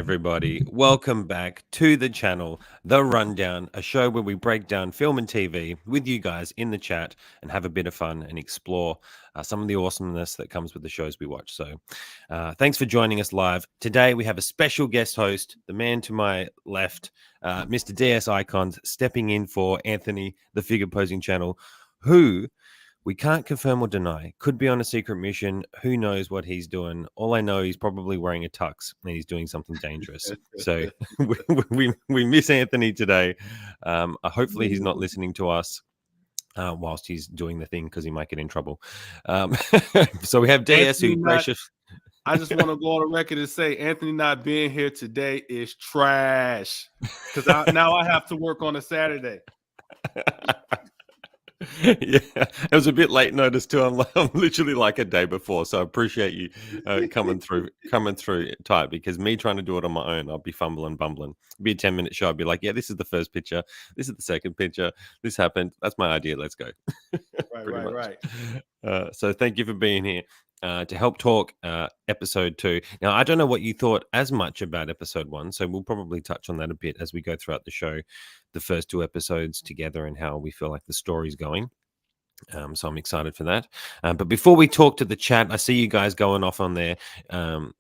everybody. Welcome back to the channel, The Rundown, a show where we break down film and TV with you guys in the chat and have a bit of fun and explore some of the awesomeness that comes with the shows we watch. So thanks for joining us live. Today we have a special guest host, the man to my left, Mr. DS Ikonz, stepping in for Anthony, the Figure Posing Channel, who we can't confirm or deny. Could be on a secret mission. Who knows what he's doing? All I know, he's probably wearing a tux and he's doing something dangerous. So we miss Anthony today. Hopefully he's not listening to us whilst he's doing the thing because he might get in trouble. So we have DS who gracious. I just want to go on the record and say Anthony not being here today is trash because now I have to work on a Saturday. Yeah, it was a bit late notice too. I'm literally like a day before, so I appreciate you coming through tight, because me trying to do it on my own, I'll be bumbling. It'd be a 10-minute show. I'd be like, yeah, this is the first picture, this is the second picture, this happened, that's my idea, let's go. Right. So thank you for being here to help talk episode 2. Now, I don't know what you thought as much about episode 1, so we'll probably touch on that a bit as we go throughout the show, the first 2 episodes together and how we feel like the story's going. So I'm excited for that. But before we talk to the chat, I see you guys going off on there.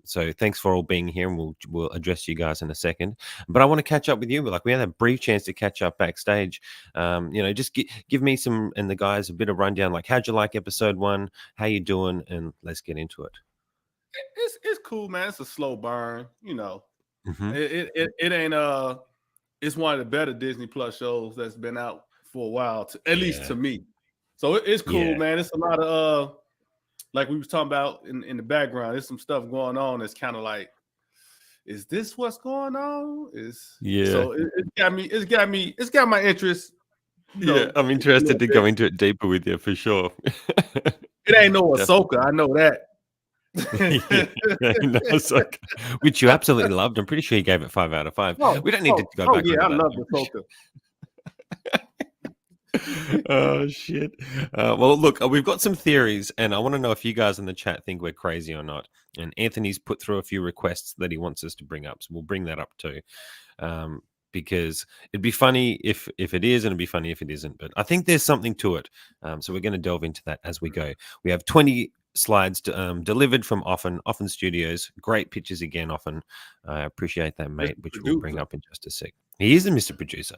So thanks for all being here, and we'll address you guys in a second. But I want to catch up with you. Like, we had a brief chance to catch up backstage. Just give me and the guys a bit of rundown. Like, how'd you like episode 1? How you doing? And let's get into it. It's cool, man. It's a slow burn. Mm-hmm. It ain't it's one of the better Disney Plus shows that's been out for a while, at least to me. So it's cool, man. It's a lot of like we was talking about in the background. There's some stuff going on that's kind of like, is this what's going on? So it's got my interest. I'm interested to go into it deeper with you for sure. It ain't no Ahsoka, I know that. Which you absolutely loved. I'm pretty sure you gave it 5 out of 5. We don't need to go back. Yeah, I love Ahsoka. Oh shit. Well, look, we've got some theories, and I want to know if you guys in the chat think we're crazy or not. And Anthony's put through a few requests that he wants us to bring up, so we'll bring that up too, because it'd be funny if it is, and it'd be funny if it isn't. But I think there's something to it, so we're going to delve into that as we go. We have 20 slides delivered from Often Studios. Great pictures again, Often. I appreciate that, mate, which we'll bring up in just a sec. He is the Mr. Producer.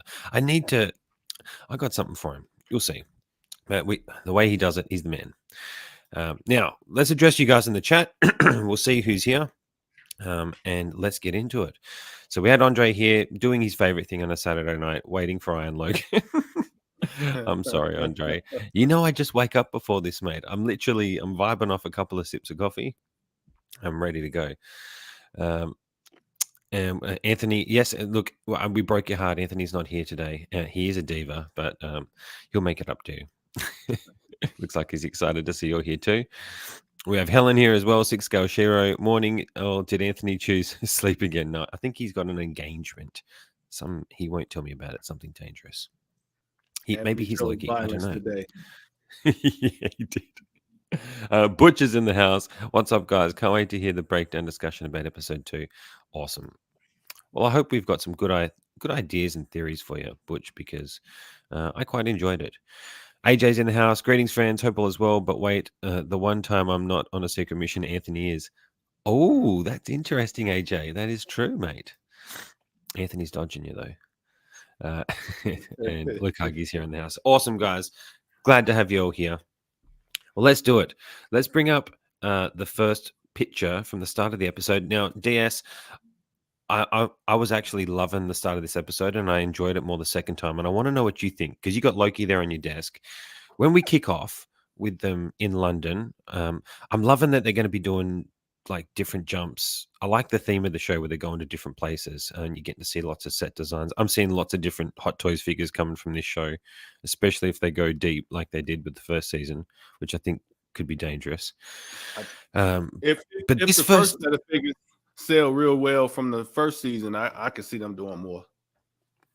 I got something for him. You'll see. The way he does it, he's the man. Now, let's address you guys in the chat. We'll see who's here. And let's get into it. So we had Andre here doing his favorite thing on a Saturday night, waiting for Iron Loki. I'm sorry, Andre. I just wake up before this, mate. I'm vibing off a couple of sips of coffee. I'm ready to go. Anthony, yes, look, we broke your heart. Anthony's not here today. He is a diva, but he'll make it up to you. Looks like he's excited to see you're here too. We have Helen here as well. Six Go Shiro. Morning. Oh, did Anthony choose sleep again? No, I think he's got an engagement. He won't tell me about it. Something dangerous. Maybe he's Loki. I don't know. Today. Yeah, he did. Butch is in the house. What's up, guys? Can't wait to hear the breakdown discussion about episode 2. Awesome. Well, I hope we've got some good ideas and theories for you, Butch, because I quite enjoyed it. AJ's in the house. Greetings, friends. Hope all is well. But wait, the one time I'm not on a secret mission, Anthony is. Oh, that's interesting, AJ. That is true, mate. Anthony's dodging you, though. And Luke Huggy's here in the house. Awesome, guys. Glad to have you all here. Well, let's do it. Let's bring up the first picture from the start of the episode. Now, DS, I was actually loving the start of this episode, and I enjoyed it more the second time. And I want to know what you think, because you got Loki there on your desk. When we kick off with them in London, I'm loving that they're going to be doing like different jumps. I like the theme of the show where they're going to different places and you get to see lots of set designs. I'm seeing lots of different Hot Toys figures coming from this show, especially if they go deep like they did with the first season, which I think could be dangerous. If the first set of figures sell real well from the first season, I could see them doing more.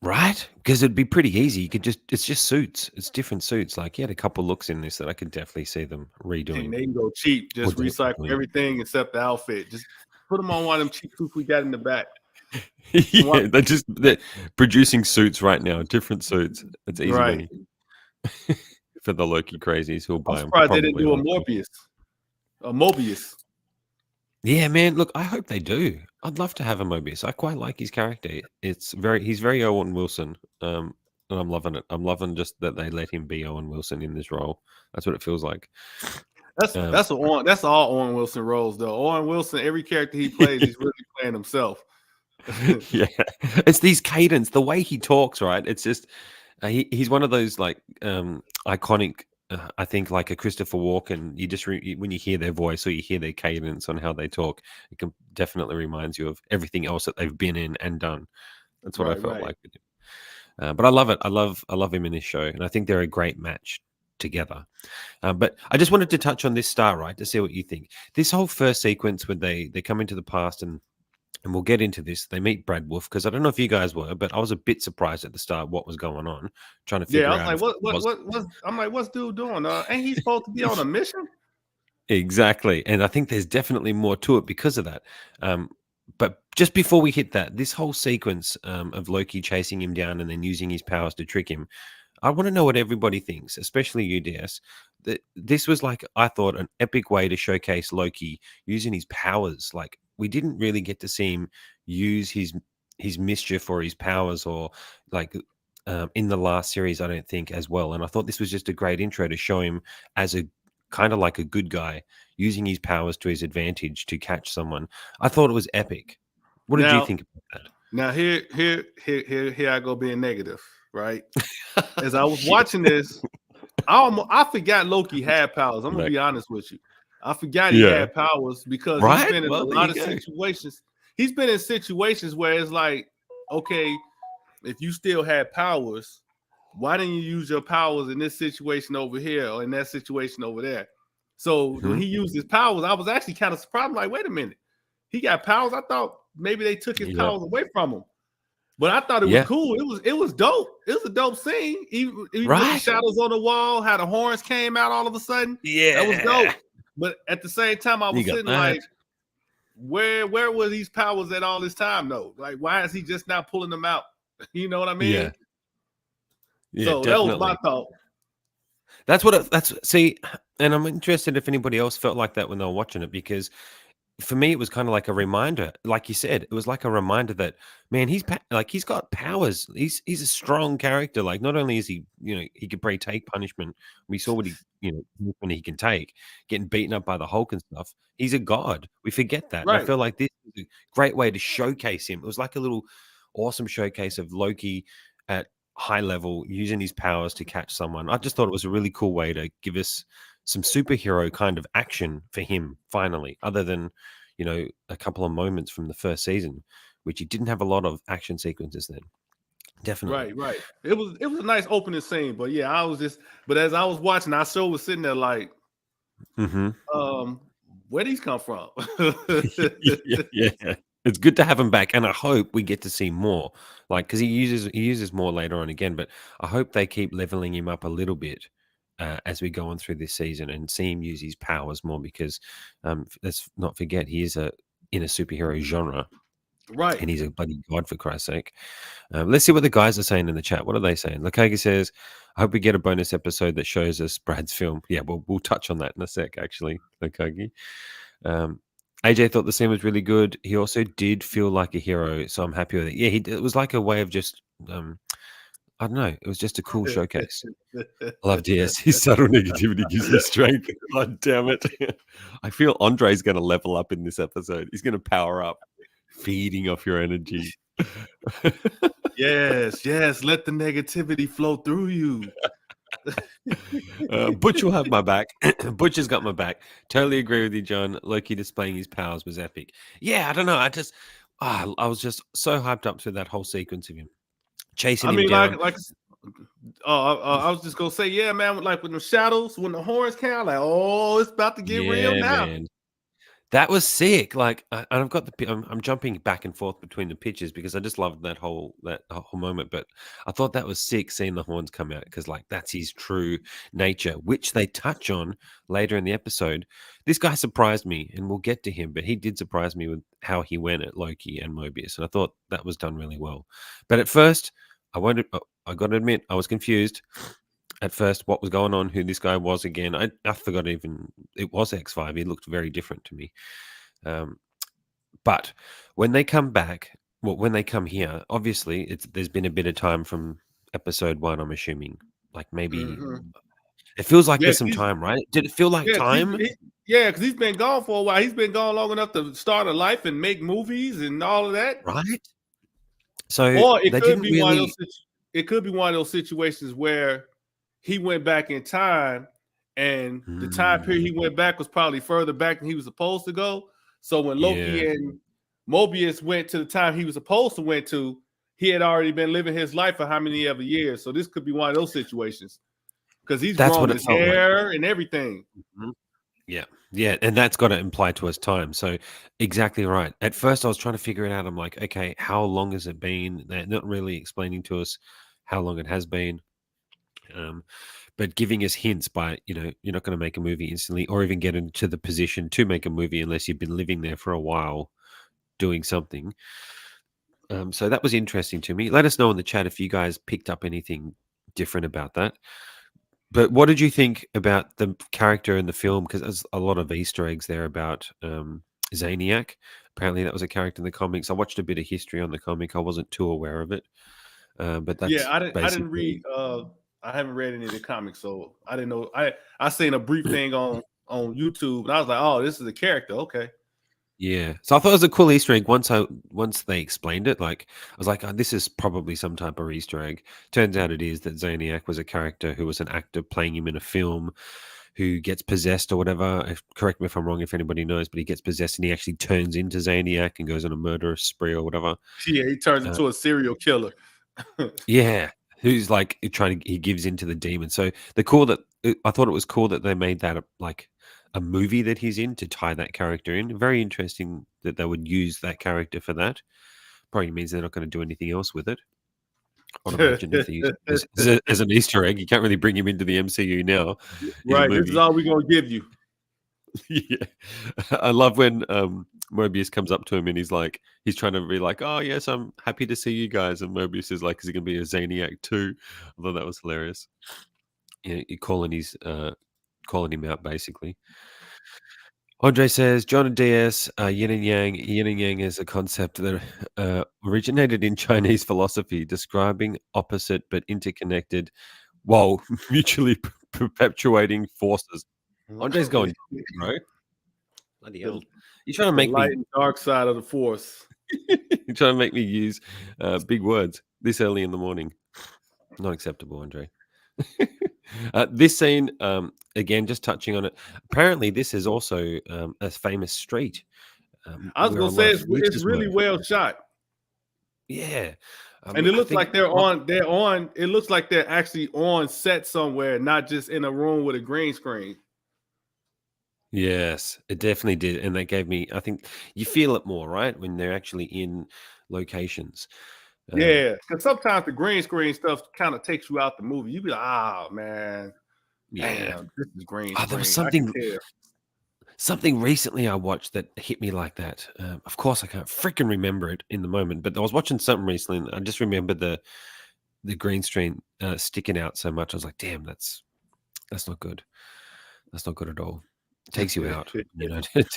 Right? Because it'd be pretty easy. It's just suits. It's different suits. Like, you had a couple looks in this that I could definitely see them redoing. And they can go cheap. Just recycle everything except the outfit. Just put them on one of them cheap suits we got in the back. Yeah, they're producing suits right now, different suits. It's easy Right. money for the Loki crazies who'll I'm buy them. surprised they didn't Probably do a like them. Mobius. Yeah, man. Look, I hope they do. I'd love to have a Mobius. I quite like his character. He's very Owen Wilson. And I'm loving it. I'm loving just that they let him be Owen Wilson in this role. That's what it feels like. That's all Owen Wilson roles though. Owen Wilson, every character he plays, he's really playing himself. Yeah, it's these cadence, the way he talks, right? It's just he's one of those like iconic. I think like a Christopher Walken. You just when you hear their voice or you hear their cadence on how they talk, it can definitely reminds you of everything else that they've been in and done. That's what I felt like with him. But I love it. I love him in this show, and I think they're a great match together. But I just wanted to touch on this star, right, to see what you think. This whole first sequence when they come into the past and we'll get into this. They meet Brad Wolf because I don't know if you guys were, but I was a bit surprised at the start what was going on, trying to figure out. I was like, I'm like, what's dude doing? Ain't he supposed to be on a mission? Exactly, and I think there's definitely more to it because of that. But just before we hit that, this whole sequence of Loki chasing him down and then using his powers to trick him, I want to know what everybody thinks, especially you, DS. That this was like I thought an epic way to showcase Loki using his powers. Like we didn't really get to see him use his mischief or his powers or like in the last series, I don't think as well. And I thought this was just a great intro to show him as a kind of like a good guy using his powers to his advantage to catch someone. I thought it was epic. What did you think about that? Now here I go being negative, right? As I was watching this, I forgot Loki had powers. I'm gonna be honest with you. I forgot he had powers because he's been in a lot of situations. He's been in situations where it's like, okay, if you still had powers, why didn't you use your powers in this situation over here or in that situation over there? So when he used his powers, I was actually kind of surprised. I'm like, wait a minute, he got powers. I thought maybe they took his powers away from him. But I thought it was cool. It was dope. It was a dope scene. Even the shadows on the wall, how the horns came out all of a sudden. Yeah, that was dope. But at the same time, I was sitting like, where were these powers at all this time though? Like, why is he just now pulling them out? You know what I mean? Yeah. So definitely. That was my thought. That's see, and I'm interested if anybody else felt like that when they were watching it, because for me, it was kind of like a reminder, like you said, it was like a reminder that, man, he's got powers. He's a strong character. Like, not only is he, he could probably take punishment. We saw what when he can take, getting beaten up by the Hulk and stuff. He's a god. We forget that. Right. And I feel like this is a great way to showcase him. It was like a little awesome showcase of Loki at high level using his powers to catch someone. I just thought it was a really cool way to give us some superhero kind of action for him finally, other than a couple of moments from the first season, which he didn't have a lot of action sequences then. Definitely. Right. It was a nice opening scene, but yeah, but as I was watching, I still was sitting there like, where these come from? Yeah. It's good to have him back, and I hope we get to see more. Like, because he uses more later on again, but I hope they keep leveling him up a little bit as we go on through this season and see him use his powers more, because let's not forget he is in a superhero genre, right? And he's a bloody god, for Christ's sake. Let's see what the guys are saying in the chat. What are they saying? Loki says, "I hope we get a bonus episode that shows us Brad's film." Yeah, we'll touch on that in a sec. Actually, Loki. AJ thought the scene was really good. He also did feel like a hero, so I'm happy with it. Yeah, it was like a way of just, I don't know. It was just a cool showcase. I love DS. His subtle negativity gives me strength. God damn it. I feel Andre's going to level up in this episode. He's going to power up, feeding off your energy. Yes. Let the negativity flow through you. Butch will have my back. Butch has got my back. Totally agree with you, John. Loki displaying his powers was epic. Yeah, I don't know. I was just so hyped up through that whole sequence of him chasing him down. I was just gonna say, yeah, man. Like with the shadows, when the horns came, like, oh, it's about to get real now. Man. That was sick. Like, and I've got I'm jumping back and forth between the pictures because I just loved that whole moment. But I thought that was sick seeing the horns come out because, like, that's his true nature, which they touch on later in the episode. This guy surprised me, and we'll get to him, but he did surprise me with how he went at Loki and Mobius, and I thought that was done really well. But at first, I got to admit, I was confused at first what was going on, who this guy was again. I forgot even it was X5. He looked very different to me. But when they come back, well, when they come here, obviously there's been a bit of time from episode 1, I'm assuming. Like maybe it feels like there's some time, right? Did it feel like time? Because he's been gone for a while. He's been gone long enough to start a life and make movies and all of that. Right. So or it could be one of those it could be one of those situations where he went back in time, and the time period he went back was probably further back than he was supposed to go. So when Loki and Mobius went to the time he was supposed to went to, he had already been living his life for how many ever years. So this could be one of those situations because he's grown his hair and everything. Yeah, and that's got to imply to us time. So exactly right. At first, I was trying to figure it out. I'm like, okay, how long has it been? They're not really explaining to us how long it has been. But giving us hints by, you're not going to make a movie instantly or even get into the position to make a movie unless you've been living there for a while doing something. So that was interesting to me. Let us know in the chat if you guys picked up anything different about that. But what did you think about the character in the film? Because there's a lot of Easter eggs there about Zaniac. Apparently that was a character in the comics. I watched a bit of history on the comic. I wasn't too aware of it. But that's I didn't read I haven't read any of the comics, so I didn't know. I seen a brief thing on YouTube, and I was like, "Oh, this is a character." Okay. Yeah, so I thought it was a cool Easter egg. Once they explained it, like I was like, oh, "This is probably some type of Easter egg." Turns out it is that Zaniac was a character who was an actor playing him in a film, who gets possessed or whatever. Correct me if I'm wrong, if anybody knows, but he gets possessed and he actually turns into Zaniac and goes on a murderous spree or whatever. Yeah, he turns into a serial killer. Yeah. Who's like he gives into the demon. So I thought it was cool that they made that like a movie that he's in to tie that character in. Very interesting that they would use that character for that. Probably means they're not going to do anything else with it. I'd imagine if they use it as an Easter egg, you can't really bring him into the MCU now. Right, this is all we're going to give you. Yeah, I love when Mobius comes up to him and he's trying to be like, "Oh yes, I'm happy to see you guys," and Mobius is like, "Is he going to be a Zaniac too?" I thought that was hilarious. Yeah, you're calling him out basically. Andre says, John and DS, yin and yang. Yin and yang is a concept that originated in Chinese philosophy, describing opposite but interconnected, while mutually perpetuating forces. Andre's going, bro. Bloody hell. You're trying to make light and dark side of the force. You're trying to make me use big words this early in the morning. Not acceptable, Andre. This scene, again, just touching on it. Apparently, this is also a famous street. I was going to say it's really well shot. Yeah. And it looks like they're on. It looks like they're actually on set somewhere, not just in a room with a green screen. Yes, it definitely did. And that gave me, I think you feel it more, right? When they're actually in locations. Yeah, because sometimes the green screen stuff kind of takes you out the movie. You be like, "Ah, man, damn, this is green screen." There was something recently I watched that hit me like that. Of course, I can't freaking remember it in the moment, but I was watching something recently, and I just remember the green screen sticking out so much. I was like, "Damn, that's not good. That's not good at all." It takes you out. It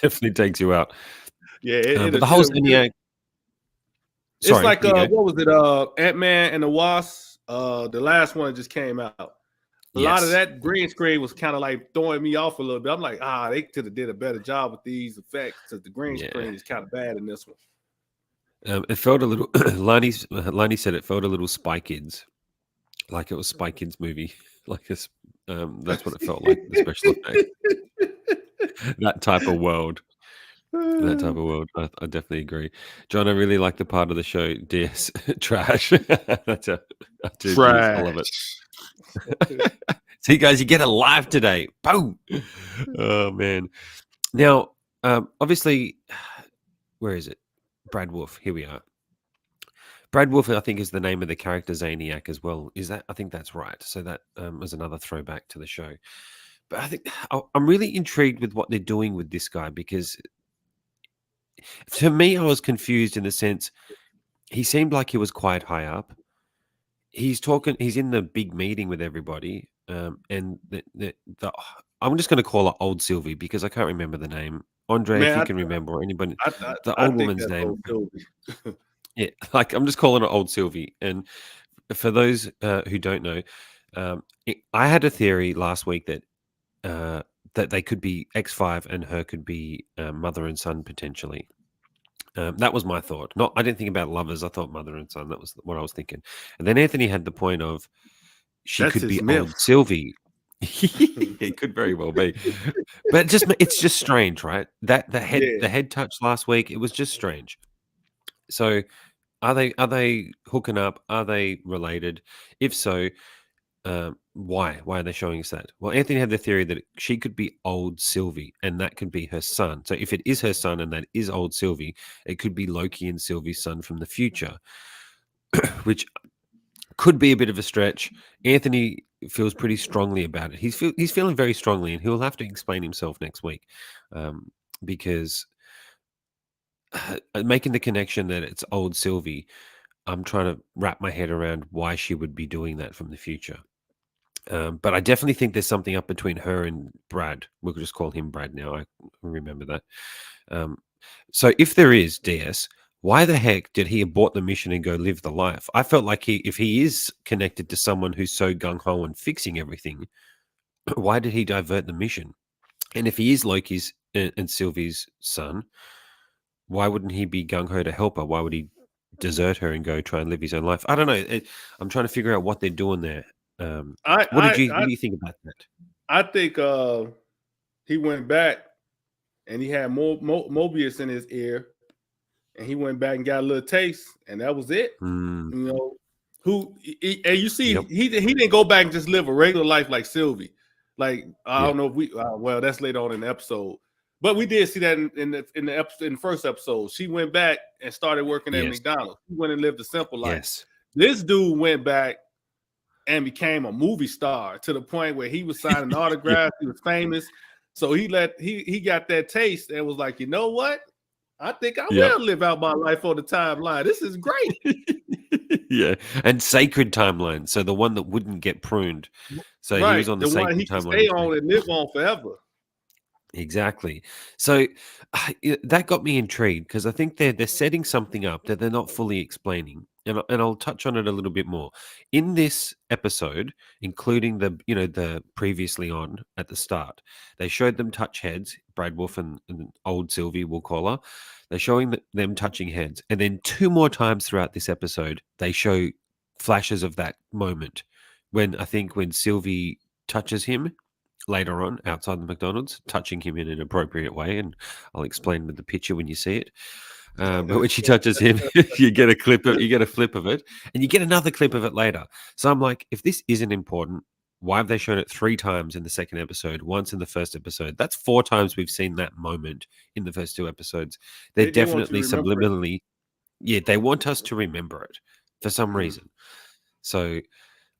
definitely takes you out. Yeah, but the whole Zaniac. It's like what was it? Ant-Man and the Wasp. The last one just came out. A lot of that green screen was kind of like throwing me off a little bit. I'm like, they could have did a better job with these effects because the green screen is kind of bad in this one. It felt a little. Lani said it felt a little Spy Kids, like it was Spy Kids movie. Like this, that's what it felt like. The special effects. That type of world. That type of world. I definitely agree. John, I really like the part of the show, DS trash. That's trash. I love it. See, guys, you get it live today. Boom. Oh, man. Now, Obviously, where is it? Brad Wolf. Here we are. Brad Wolf, I think, is the name of the character Zaniac as well. Is that? I think that's right. So that was another throwback to the show. But I think I'm really intrigued with what they're doing with this guy, because to me, I was confused in the sense he seemed like he was quite high up. He's talking. He's in the big meeting with everybody, and the I'm just going to call her Old Sylvie because I can't remember the name. Andre, if Man, you can remember, or anybody, the I old think woman's that's name. old Sylvie. Yeah, like I'm just calling her Old Sylvie. And for those who don't know, I had a theory last week that they could be X5 and her could be mother and son potentially. That was my thought. I didn't think about lovers. I thought mother and son. That was what I was thinking. And then Anthony had the point of she That's could his be myth. Old Sylvie. It could very well be, but it's just strange, right? That the head touch last week, it was just strange. So are they hooking up? Are they related? If so, why are they showing us that? Well, Anthony had the theory that she could be Old Sylvie, and that could be her son. So if it is her son and that is Old Sylvie, it could be Loki and Sylvie's son from the future, which could be a bit of a stretch. Anthony feels pretty strongly about it. He's feeling very strongly, and he'll have to explain himself next week, because making the connection that it's Old Sylvie, I'm trying to wrap my head around why she would be doing that from the future. But I definitely think there's something up between her and Brad. We'll just call him Brad now. I remember that. So if there is DS, why the heck did he abort the mission and go live the life? I felt like if he is connected to someone who's so gung-ho and fixing everything, why did he divert the mission? And if he is Loki's and Sylvie's son, why wouldn't he be gung-ho to help her? Why would he desert her and go try and live his own life? I don't know. I'm trying to figure out what they're doing there. What do you think about that? I think he went back and he had Mobius in his ear, and he went back and got a little taste, and that was it. You know, and you see, he didn't go back and just live a regular life like Sylvie. Like I don't know if well, that's later on in the episode, but we did see that in the first episode. She went back and started working at McDonald's. She went and lived a simple life. Yes. This dude went back and became a movie star to the point where he was signing autographs. He was famous. So he got that taste and was like, you know what? I think I will live out my life on the timeline. This is great. Yeah. And sacred timeline. So the one that wouldn't get pruned. So he was on the sacred one he timeline. Stay on and live on forever. Exactly. So that got me intrigued because I think they're setting something up that they're not fully explaining, and I'll touch on it a little bit more in this episode, including the previously on at the start. They showed them touch heads, Brad Wolf and Old Sylvie, we'll call her. They're showing them touching heads, and then 2 more times throughout this episode, they show flashes of that moment when Sylvie touches him later on outside the McDonald's, touching him in an appropriate way, and I'll explain with the picture when you see it. But when she touches him, you get a flip of it, and you get another clip of it later. So I'm like, if this isn't important, why have they shown it 3 times in the second episode, once in the first episode? That's 4 times we've seen that moment in the first 2 episodes. They're definitely subliminally, they want us to remember it for some reason. So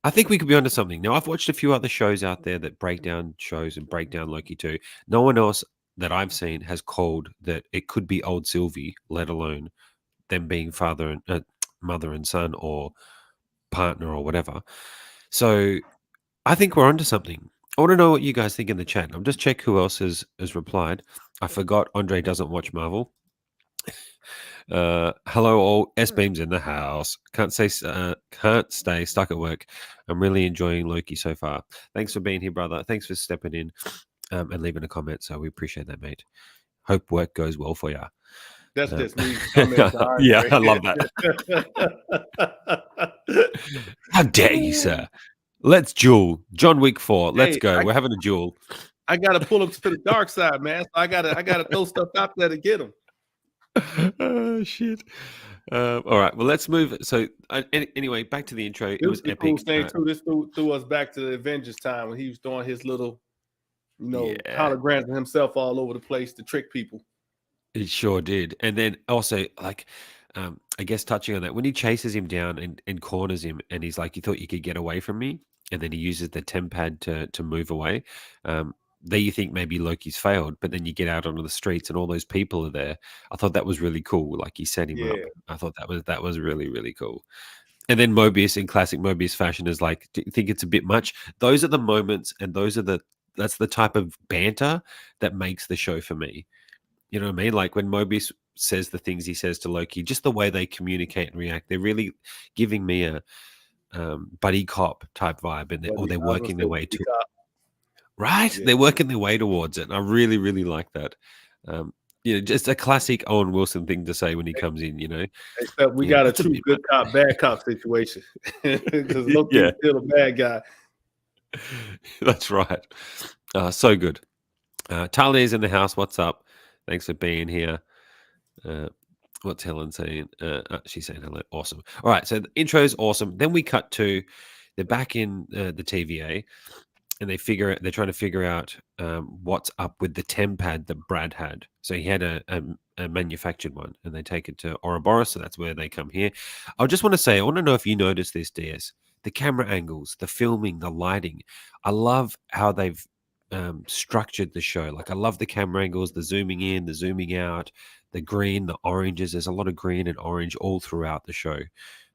I think we could be onto something. Now, I've watched a few other shows out there that break down shows and break down Loki too. No one else that I've seen has called that it could be Old Sylvie, let alone them being father and mother and son or partner or whatever. So I think we're onto something. I want to know what you guys think in the chat. I'll just check who else has replied. I forgot Andre doesn't watch Marvel. Hello all, S-Beam's in the house. Can't stay stuck at work. I'm really enjoying Loki so far. Thanks for being here, brother. Thanks for stepping in and leaving a comment. So we appreciate that, mate. Hope work goes well for you. That's just me. Yeah, I love that. How dare you, sir? Let's duel. John Wick 4. Let's go. We're having a duel. I got to pull him to the dark side, man. So I gotta throw stuff out there to get him. Oh shit! All right, well let's move. So anyway, back to the intro. It was epic. Cool thing too. This threw us back to the Avengers time when he was doing his little, holograms of himself all over the place to trick people. It sure did. And then also, like, I guess touching on that, when he chases him down and corners him, and he's like, "You thought you could get away from me?" And then he uses the temp pad to move away. There you think maybe Loki's failed, but then you get out onto the streets and all those people are there. I thought that was really cool. Like he set him Yeah, up. I thought that was really, really cool. And then Mobius in classic Mobius fashion is like, "Do you think it's a bit much?" Those are the moments, and that's the type of banter that makes the show for me. You know what I mean? Like when Mobius says the things he says to Loki, just the way they communicate and react, they're really giving me a buddy cop type vibe, or buddy. they're I was gonna working say their way buddy to cop. right. Yeah, They're working their way towards it, and I really, really like that. Um, just a classic Owen Wilson thing to say when he comes in. except we Yeah, got a that's a true bit good cop, bad cop situation because much. Loki's Yeah, still a bad guy. that's right. So good. Talia's in the house. What's up? Thanks for being here. Uh, what's Helen saying? She's saying hello. Awesome. All right. So the intro is awesome. Then we cut to they're back in the TVA, and they're trying to figure out what's up with the temp pad that Brad had. So he had a manufactured one, and they take it to Ouroboros. So that's where they come here. I just want to say, I want to know if you noticed this, DS. The camera angles, the filming, the lighting. I love how they've structured the show. Like I love the camera angles, the zooming in, the zooming out, the green, the oranges. There's a lot of green and orange all throughout the show.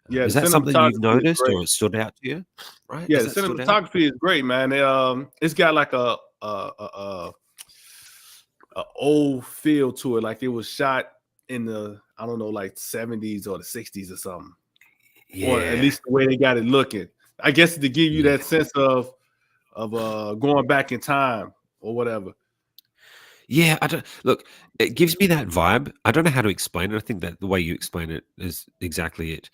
Yeah, the Is that something you've cinematography is noticed great. or it stood out to you? Right? Yeah, Has the that stood out? cinematography is great, man. It's got like a old feel to it, like it was shot in the I don't know, like 70s or the 60s or something, or at Yeah. least the way they got it looking. I guess to give you Yeah. that sense of going back in time or whatever. Yeah, I don't look, it gives me that vibe. I don't know how to explain it. I think that the way you explain it is exactly it.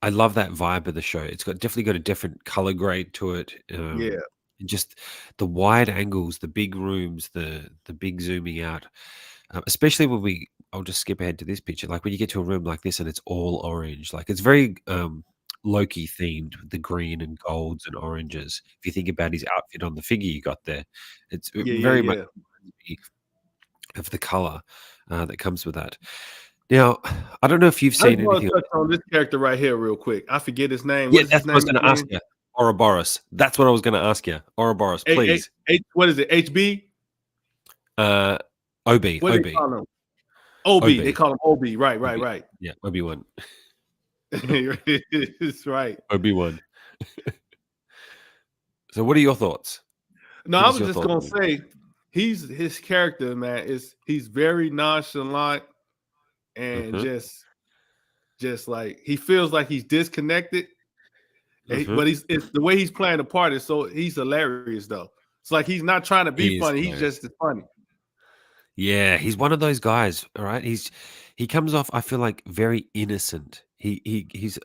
I love that vibe of the show. It's definitely got a different color grade to it. Yeah, And just the wide angles, the big rooms, the big zooming out. Especially when I'll just skip ahead to this picture. Like when you get to a room like this and it's all orange, like it's very Loki themed with the green and golds and oranges. If you think about his outfit on the figure you got there, it's yeah, yeah, very much yeah. of the color that comes with that. Now, I don't know if you've I just seen want anything. to touch on this character right here real quick. I forget his name. Yeah, What is that's his what I was name going to ask again? you. Ouroboros. That's what I was going to ask you. Ouroboros, please. What is it? HB? Uh, OB, What do they OB, call him? OB. They OB, call him OB. Right, OB. right, right. Yeah, Obi-Wan. It's right. Obi-Wan. So what are your thoughts? No, Give I us was your just thoughts gonna on him. say his character, man, he's very nonchalant and Mhm, just like he feels like he's disconnected. mhm. But it's the way he's playing the part is so he's hilarious though. It's like he's not trying to be He is funny, he's hilarious. just as funny. Yeah, he's one of those guys, all right? He comes off, I feel like, very innocent. He's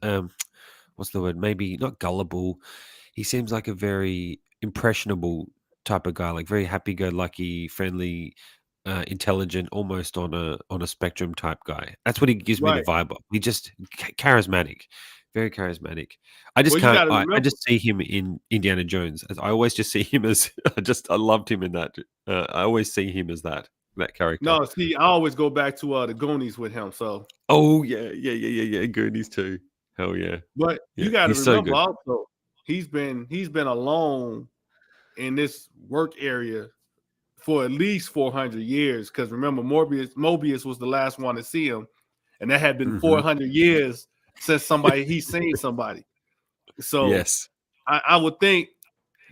what's the word? Maybe not gullible. He seems like a very impressionable type of guy, like very happy-go-lucky, friendly, intelligent, almost on a spectrum type guy. That's what he gives me the Right. vibe of. He just charismatic, very charismatic. I just Well, you can't. gotta I remember. just see him in Indiana Jones. I always just see him as. I loved him in that. I always see him as that character. No, see, I always go back to the Goonies with him. So, Oh yeah, yeah, yeah, yeah, yeah. Goonies too. Hell yeah, but yeah. you got to He's so remember good. also, he's been alone in this work area for at least 400 years. Because remember, Mobius was the last one to see him, and that had been Hmm. 400 years since he's seen somebody. So Yes, I would think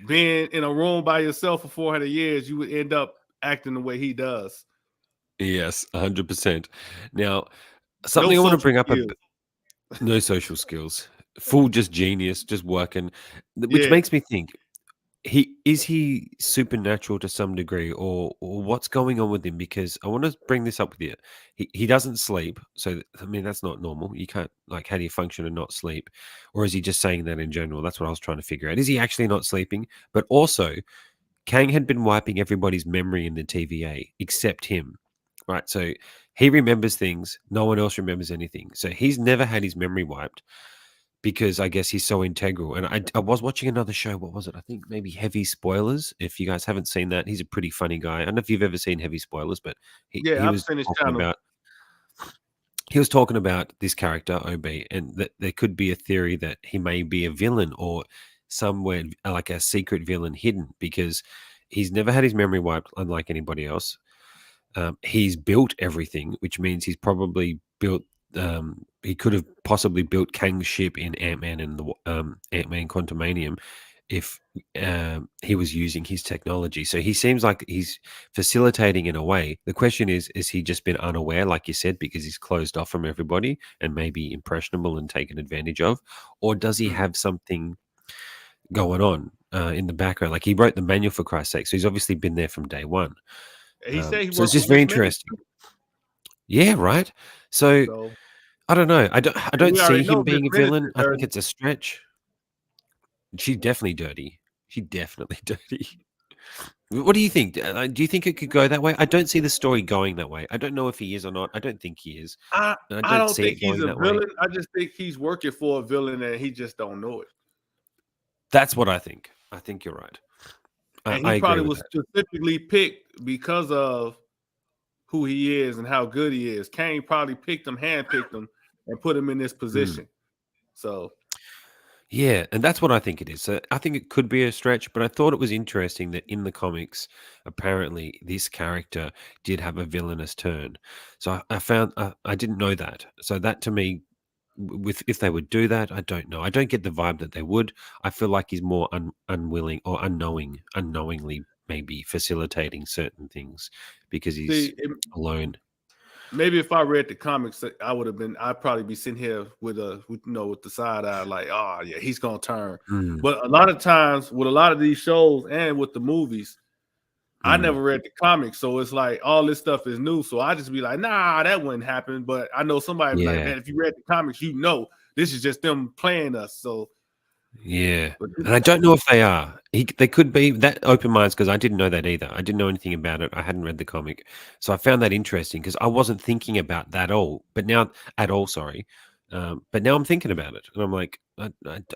being in a room by yourself for 400 years, you would end up acting the way he does. yes, 100%. Now, No something I want to social bring up skills. no social skills, full just genius, just working, which Yeah, makes me think he supernatural to some degree, or what's going on with him? Because I want to bring this up with you. He doesn't sleep, so I mean that's not normal. You can't like how do you function and not sleep, or is he just saying that in general? That's what I was trying to figure out. Is he actually not sleeping? But also, Kang had been wiping everybody's memory in the TVA except him, right? So he remembers things. No one else remembers anything. So he's never had his memory wiped. because I guess he's so integral. And I was watching another show. What was it? I think maybe Heavy Spoilers. If you guys haven't seen that, he's a pretty funny guy. I don't know if you've ever seen Heavy Spoilers, but he Yeah, I've was seen his talking channel. about this character OB, and that there could be a theory that he may be a villain or somewhere like a secret villain hidden, because he's never had his memory wiped, unlike anybody else. He's built everything, which means he's probably built. He could have possibly built Kang's ship in Ant-Man and the Ant-Man Quantumanium if he was using his technology. So he seems like he's facilitating in a way. The question is he just been unaware, like you said, because he's closed off from everybody and maybe impressionable and taken advantage of? Or does he have something going on in the background? Like, he wrote the manual, for Christ's sake, so he's obviously been there from day one. He said he So it's worked just with very Miss Minutes. interesting. Yeah, right. So So I don't know. I don't we see already know him Miss being a Minutes villain. is I think dirty. it's a stretch. She's definitely dirty. She's definitely dirty. What do you think? Do you think it could go that way? I don't see the story going that way. I don't know if he is or not. I don't think he is. I And I I don't don't see think it he's going a that way. villain. I just think he's working for a villain and he just don't know it. That's what I think. I think you're right. And he I agree probably with was that. specifically picked because of who he is and how good he is. Kane probably handpicked him, and put him in this position. So Yeah, and that's what I think it is. So I think it could be a stretch, but I thought it was interesting that in the comics, apparently this character did have a villainous turn. So I found I didn't know that. So that, to me, with if they would do that, I don't know. I don't get the vibe that they would. I feel like he's more unwilling or unknowingly maybe facilitating certain things because he's see, alone. maybe if I read the comics, I'd probably be sitting here with the side eye, like, oh yeah, he's gonna turn. Mm, But a lot of times with a lot of these shows and with the movies, I mm, never read the comics, so it's like all this stuff is new. So I just be like, nah, that wouldn't happen. But I know somebody be like, yeah. man, if you read the comics, this is just them playing us. So, Yeah, but and I don't know if they are. They could be that open minds, because I didn't know that either. I didn't know anything about it. I hadn't read the comic, so I found that interesting because I wasn't thinking about that all. But now, at all, sorry, but now I'm thinking about it, and I'm like,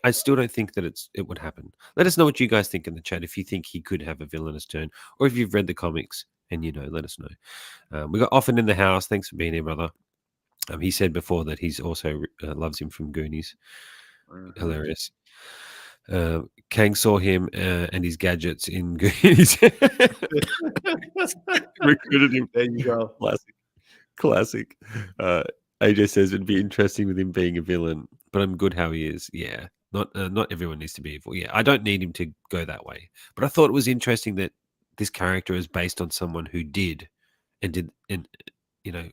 I still don't think that it would happen. Let us know what you guys think in the chat, if you think he could have a villainous turn, or if you've read the comics and let us know. We got Often in the house. Thanks for being here, brother. He said before that he's also loves him from Goonies. Hilarious. Kang saw him and his gadgets in Goonies. Recruited him. there you go. Classic. AJ says it'd be interesting with him being a villain, but I'm good how he is. Yeah, not everyone needs to be evil. Yeah, I don't need him to go that way. But I thought it was interesting that this character is based on someone who did, and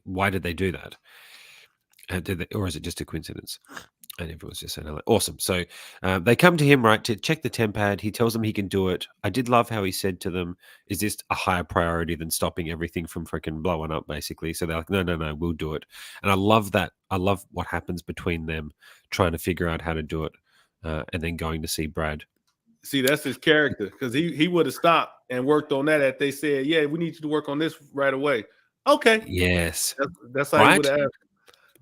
why did they do that? Or is it just a coincidence? And everyone's just saying, awesome. So they come to him, right, to check the tempad. He tells them he can do it. I did love how he said to them, is this a higher priority than stopping everything from freaking blowing up, basically? So they're like, no, we'll do it. And I love that. I love what happens between them trying to figure out how to do it and then going to see Brad. See, that's his character, because he would have stopped and worked on that if they said, yeah, we need you to work on this right away. Okay. Yes. That's how right? he would have asked.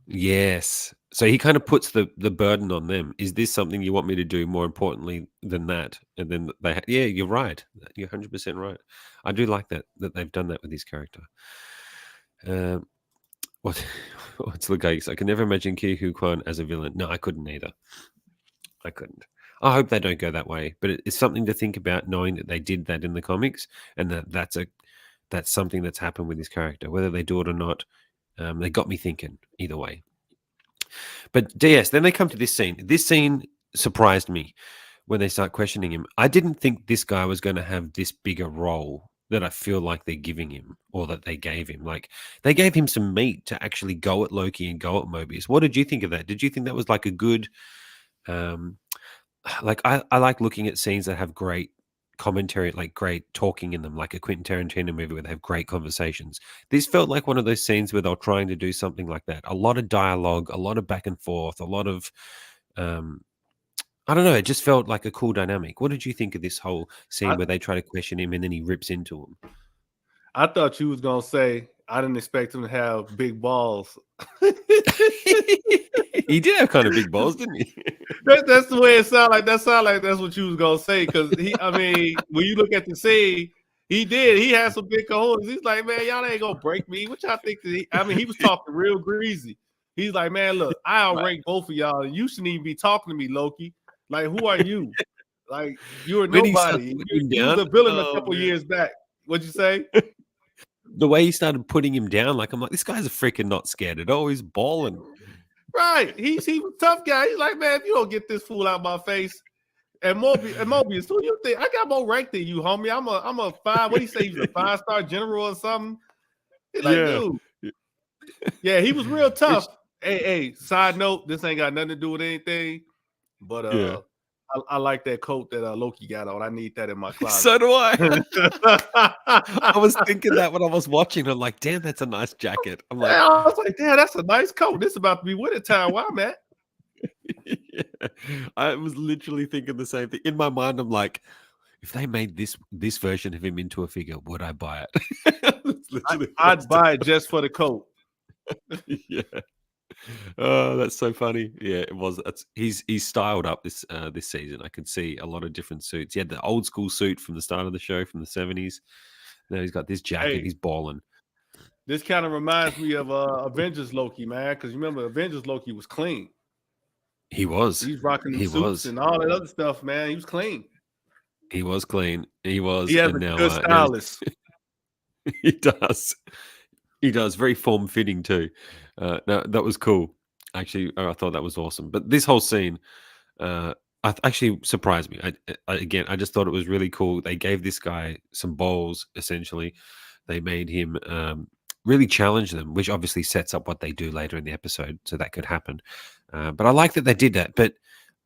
Yes. So he kind of puts the burden on them. Is this something you want me to do more importantly than that? And then yeah, you're right. You're 100% right. I do like that they've done that with his character. What's Lugais? I can never imagine Ki Hu Kwan as a villain. No, I couldn't either. I couldn't. I hope they don't go that way, but it's something to think about, knowing that they did that in the comics, and that's something that's happened with his character. Whether they do it or not, they got me thinking either way. But DS, then they come to this scene. This scene surprised me when they start questioning him. I didn't think this guy was going to have this bigger role that I feel like they're giving him, or that they gave him. Like, they gave him some meat to actually go at Loki and go at Mobius. What did you think of that? Did you think that was like a good, like, I like looking at scenes that have great commentary, like great talking in them, like a Quentin Tarantino movie where they have great conversations. This felt like one of those scenes where they're trying to do something like that. A lot of dialogue, a lot of back and forth, a lot of I don't know, it just felt like a cool dynamic. What did you think of this whole scene where they try to question him and then he rips into him? I thought you was gonna say I didn't expect him to have big balls. He did have kind of big balls, didn't he? That's the way it sounded like. That sounded like that's what you was gonna say. Because I mean, when you look at the scene, he did. He had some big cojones. He's like, man, y'all ain't gonna break me. What y'all think? I mean, he was talking real greasy. He's like, man, look, I outrank both of y'all, and you shouldn't even be talking to me, Loki. Like, who are you? Like, you're nobody. You was a villain a couple years back. What'd you say? The way he started putting him down, like, I'm like, this guy's a freaking not scared at all. He's balling. Right. He was a tough guy. He's like, man, if you don't get this fool out of my face. And Mobius, who you think? I got more rank than you, homie. I'm a 5. What do you say? He's a 5-star general or something? He's like, dude. Yeah, he was real tough. Hey, side note, this ain't got nothing to do with anything. But I like that coat that Loki got on. I need that in my closet. So do I. I was thinking that when I was watching. I'm like, damn, that's a nice jacket. I'm like, I was like, damn, that's a nice coat. This is about to be winter time. Where I'm at. Yeah. I was literally thinking the same thing. In my mind, I'm like, if they made this version of him into a figure, would I buy it? I'd buy it just for the coat. Yeah. Oh, that's so funny. Yeah, it was. He's styled up this season. I could see a lot of different suits. He had the old school suit from the start of the show from the 70s. Now he's got this jacket. He's balling. This kind of reminds me of Avengers Loki, man, because you remember Avengers Loki was clean. He was. He's rocking the suits and all that other stuff, man. He was clean. He was clean. He was. He has a good stylist. He does. He does. Very form fitting too. No, that was cool. Actually, I thought that was awesome. But this whole scene, actually surprised me. I just thought it was really cool. They gave this guy some balls. Essentially, they made him really challenge them, which obviously sets up what they do later in the episode. So that could happen. But I like that they did that. But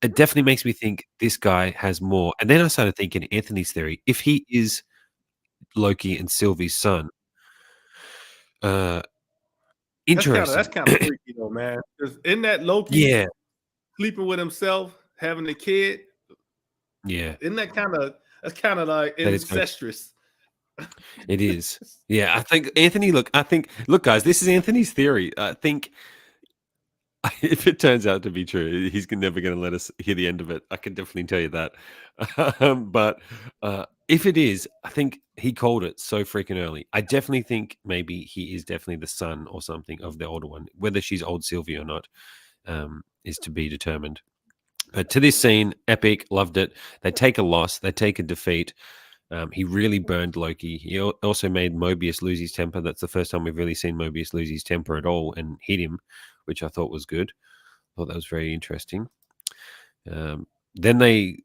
it definitely makes me think this guy has more. And then I started thinking Anthony's theory. If he is Loki and Sylvie's son, interesting. That's kind of freaky though, man. Because in that Loki sleeping with himself, having a kid, isn't that that's kind of like incestuous? It is. Yeah, I think Anthony. Look, guys, this is Anthony's theory. I think if it turns out to be true, he's never going to let us hear the end of it. I can definitely tell you that. But if it is, I think he called it so freaking early. I definitely think maybe he is definitely the son or something of the older one. Whether she's old Sylvie or not is to be determined. But to this scene, epic, loved it. They take a loss. They take a defeat. He really burned Loki. He also made Mobius lose his temper. That's the first time we've really seen Mobius lose his temper at all and hit him, which I thought was good. I thought that was very interesting. Then they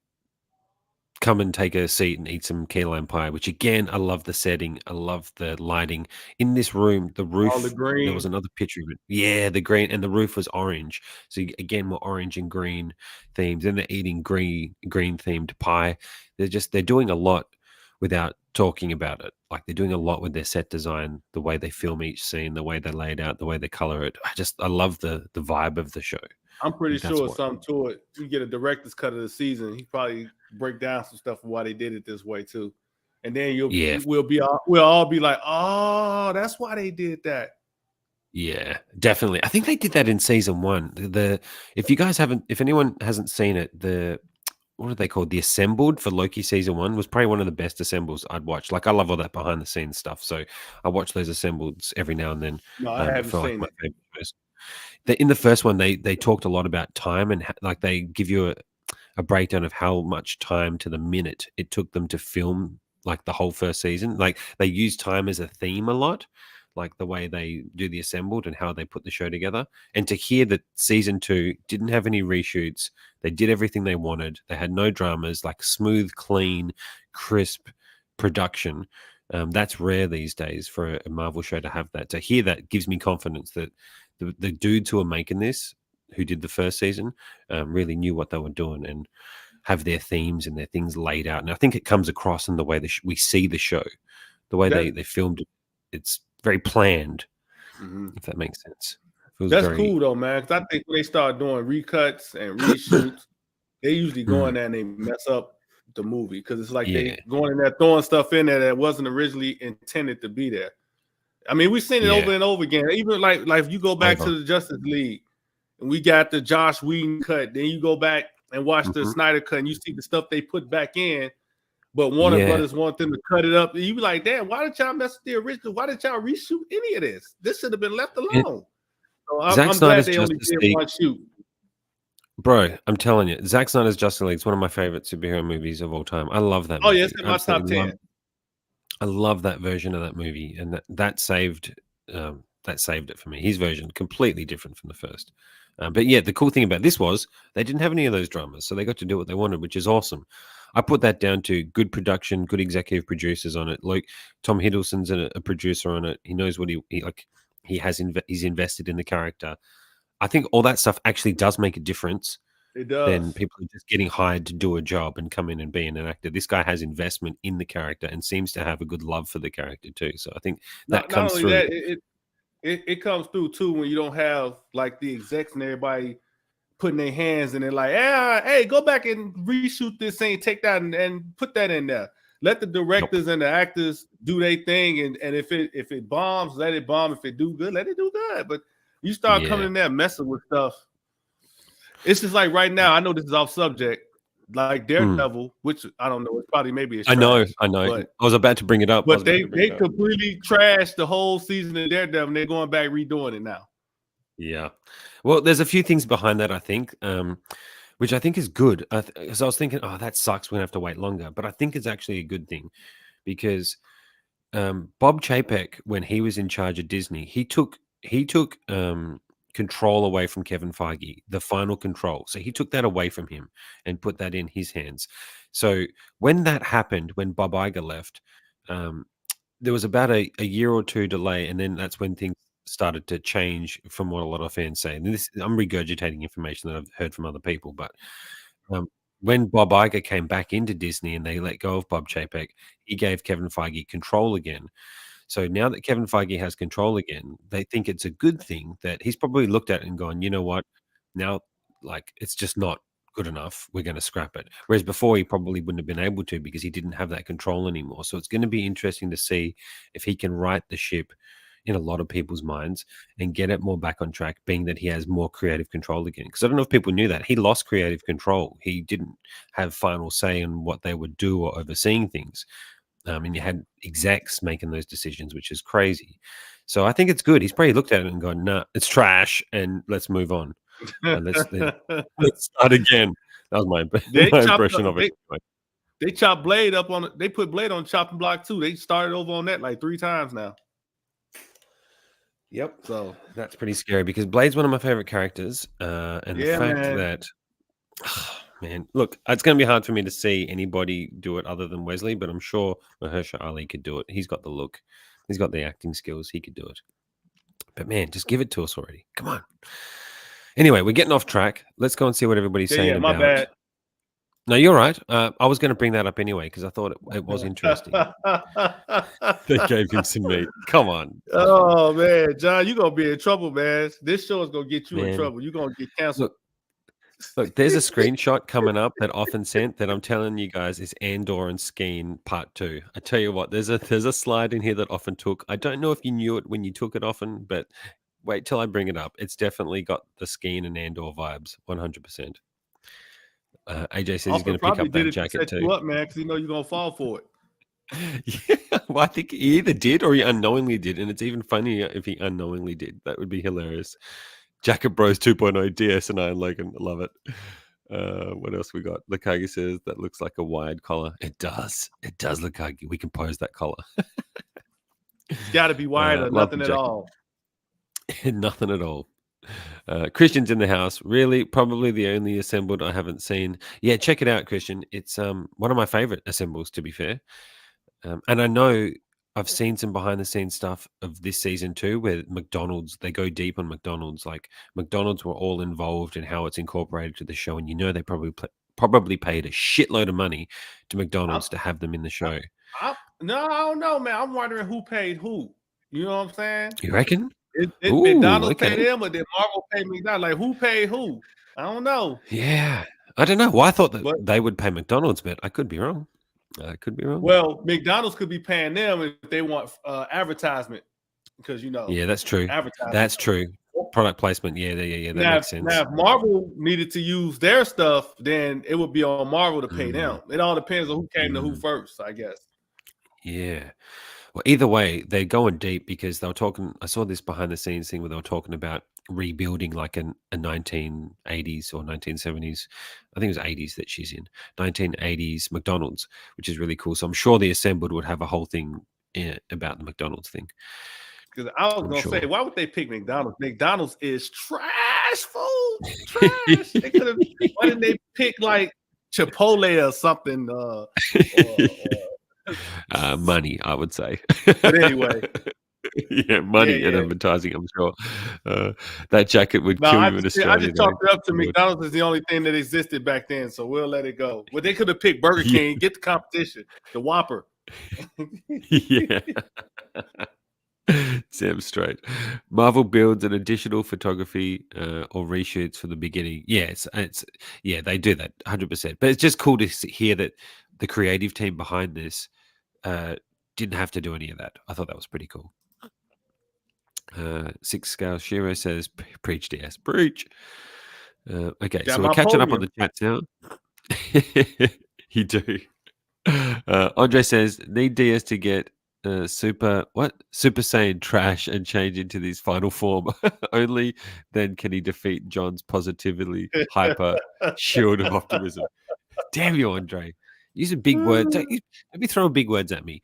come and take a seat and eat some key lime pie, which again, I love the setting. I love the lighting. In this room, the roof, there was another picture of it. Yeah, the green, and the roof was orange. So again, more orange and green themes. Then they're eating green themed pie. They're doing a lot without talking about it. Like they're doing a lot with their set design, the way they film each scene, the way they lay it out, the way they color it. I love the vibe of the show. I'm pretty sure something to it. You get a director's cut of the season. He probably break down some stuff of why they did it this way too. And then we'll all be like, oh, that's why they did that. Yeah, definitely. I think they did that in season 1. If anyone hasn't seen it, what are they called? The Assembled for Loki season 1 was probably one of the best assembles I'd watched. Like I love all that behind the scenes stuff. So I watch those assembleds every now and then. No, I haven't seen it. In the first one, they talked a lot about time and like they give you a breakdown of how much time to the minute it took them to film like the whole first season. Like they use time as a theme a lot, like the way they do the Assembled and how they put the show together. And to hear that season 2 didn't have any reshoots, they did everything they wanted. They had no dramas, like smooth, clean, crisp production. That's rare these days for a Marvel show to have that. To hear that gives me confidence that the dudes who are making this, who did the first season, really knew what they were doing and have their themes and their things laid out. And I think it comes across in the way we see the show, the way they filmed it. It's very planned, if that makes sense. That's cool though, man. Because I think when they start doing recuts and reshoots, they usually go in there and they mess up the movie, because it's like they going in there throwing stuff in there that wasn't originally intended to be there. I mean, we've seen it over and over again. Even like if you go back to the Justice League, and we got the Josh Whedon cut, then you go back and watch the Snyder cut, and you see the stuff they put back in. But Warner Brothers want them to cut it up. And you be like, damn, why did y'all mess with the original? Why did y'all reshoot any of this? This should have been left alone. So I'm glad they only did one shoot. Bro, I'm telling you, Zack Snyder's Justice League is one of my favorite superhero movies of all time. I love that movie. Oh, yeah, it's in my top 10. I love that version of that movie, and that saved it for me. His version, completely different from the first. But yeah, the cool thing about this was they didn't have any of those dramas, so they got to do what they wanted, which is awesome. I put that down to good production, good executive producers on it. Like Tom Hiddleston's a producer on it. He knows what he's invested in the character. I think all that stuff actually does make a difference. It does. Then people are just getting hired to do a job and come in and be an actor. This guy has investment in the character and seems to have a good love for the character too. So I think that comes through. Not only that, it comes through too when you don't have like the execs and everybody putting their hands in it, like, hey, go back and reshoot this thing, take that and put that in there. Let the directors and the actors do their thing, and if it bombs, let it bomb. If it do good, let it do good. But you start coming in there messing with stuff. It's just like right now, I know this is off subject, like Daredevil, which I don't know. It's probably maybe it's I know. But, I was about to bring it up. But they completely trashed the whole season of Daredevil, and they're going back redoing it now. Yeah. Well, there's a few things behind that, I think, which I think is good. Because I was thinking, oh, that sucks. We're going to have to wait longer. But I think it's actually a good thing because Bob Chapek, when he was in charge of Disney, he took control away from Kevin Feige, the final control. So he took that away from him and put that in his hands. So when that happened, when Bob Iger left, there was about a year or two delay, and then that's when things started to change from what a lot of fans say. And I'm regurgitating information that I've heard from other people, but when Bob Iger came back into Disney and they let go of Bob Chapek, he gave Kevin Feige control again. So now that Kevin Feige has control again, they think it's a good thing that he's probably looked at it and gone, you know what, now like it's just not good enough. We're going to scrap it. Whereas before he probably wouldn't have been able to because he didn't have that control anymore. So it's going to be interesting to see if he can right the ship in a lot of people's minds and get it more back on track, being that he has more creative control again. Because I don't know if people knew that. He lost creative control. He didn't have final say in what they would do or overseeing things. And you had execs making those decisions, which is crazy. So I think it's good. He's probably looked at it and gone, nah, it's trash, and let's move on. Let's start again. That was my impression of it. They chopped Blade up on it. They put Blade on chopping block too. They started over on that like 3 times now. Yep. So that's pretty scary because Blade's one of my favorite characters. And the fact that, man, look, it's going to be hard for me to see anybody do it other than Wesley, but I'm sure Mahershala Ali could do it. He's got the look. He's got the acting skills. He could do it. But, man, just give it to us already. Come on. Anyway, we're getting off track. Let's go and see what everybody's saying about. My bad. No, you're right. I was going to bring that up anyway because I thought it was interesting. They gave him some meat. Come on. Oh, man. John, you're going to be in trouble, man. This show is going to get you in trouble. You're going to get canceled. Look, there's a screenshot coming up that Often sent that I'm telling you guys is Andor and Skeen Part 2. I tell you what, there's a slide in here that Often took. I don't know if you knew it when you took it, Often, but wait till I bring it up. It's definitely got the Skeen and Andor vibes, 100%. AJ says he's going to pick up that jacket too. You up, man, because you know you're going to fall for it. Yeah, well, I think he either did or he unknowingly did, and it's even funnier if he unknowingly did. That would be hilarious. Jacket Bros 2.0 DS9 Logan, love it. What else we got? Lakagi says that looks like a wired collar. It does, Lakagi. We can pose that collar. It's got to be wired or nothing at all. Nothing at all. Christian's in the house. Really, probably the only assembled I haven't seen. Yeah, check it out, Christian. It's one of my favorite assembles, to be fair. And I know I've seen some behind the scenes stuff of this season too, where McDonald's, they go deep on McDonald's. Like McDonald's were all involved in how it's incorporated to the show, and you know they probably paid a shitload of money to McDonald's to have them in the show. No, I don't know, man. I'm wondering who paid who. You know what I'm saying? You reckon? McDonald's paid them, or did Marvel pay McDonald's? Like who paid who? I don't know. Yeah, I don't know. Well, I thought that But they would pay McDonald's, but I could be wrong. I could be wrong. well, McDonald's could be paying them if they want advertisement because Yeah, that's true. advertising. That's true. Product placement. Yeah, that Now, makes sense. if Marvel needed to use their stuff, then it would be on Marvel to pay them. It all depends on who came to who first, I guess. Yeah. Well, either way, they're going deep because they were talking. I saw this behind the scenes thing where they were talking about rebuilding like a 1980s or 1970s. I think it was 80s that she's in 1980s McDonald's, which is really cool. So I'm sure the Assembled would have a whole thing about the McDonald's thing. Because I was gonna say, why would they pick McDonald's? McDonald's is trash food, trash. They could have. Why didn't they pick like Chipotle or something? Money, I would say. But anyway, yeah, money and advertising. I'm sure that jacket would kill you in Australia. I just chalked it up to McDonald's is the only thing that existed back then, so we'll let it go. Well, they could have picked Burger King, get the competition, the Whopper. Yeah. Sam straight. Marvel builds an additional photography or reshoots for the beginning. Yeah, it's they do that 100%. But it's just cool to hear that the creative team behind this didn't have to do any of that. I thought that was pretty cool. 6 Scale Shiro says, "Preach, DS, preach." Okay, so we're catching up on the chat now. You do. Andre says, "Need DS to get." Super Saiyan trash and change into this final form. Only then can he defeat John's positively hyper shield of optimism. Damn you, Andre. Using big words. Don't be throwing big words at me.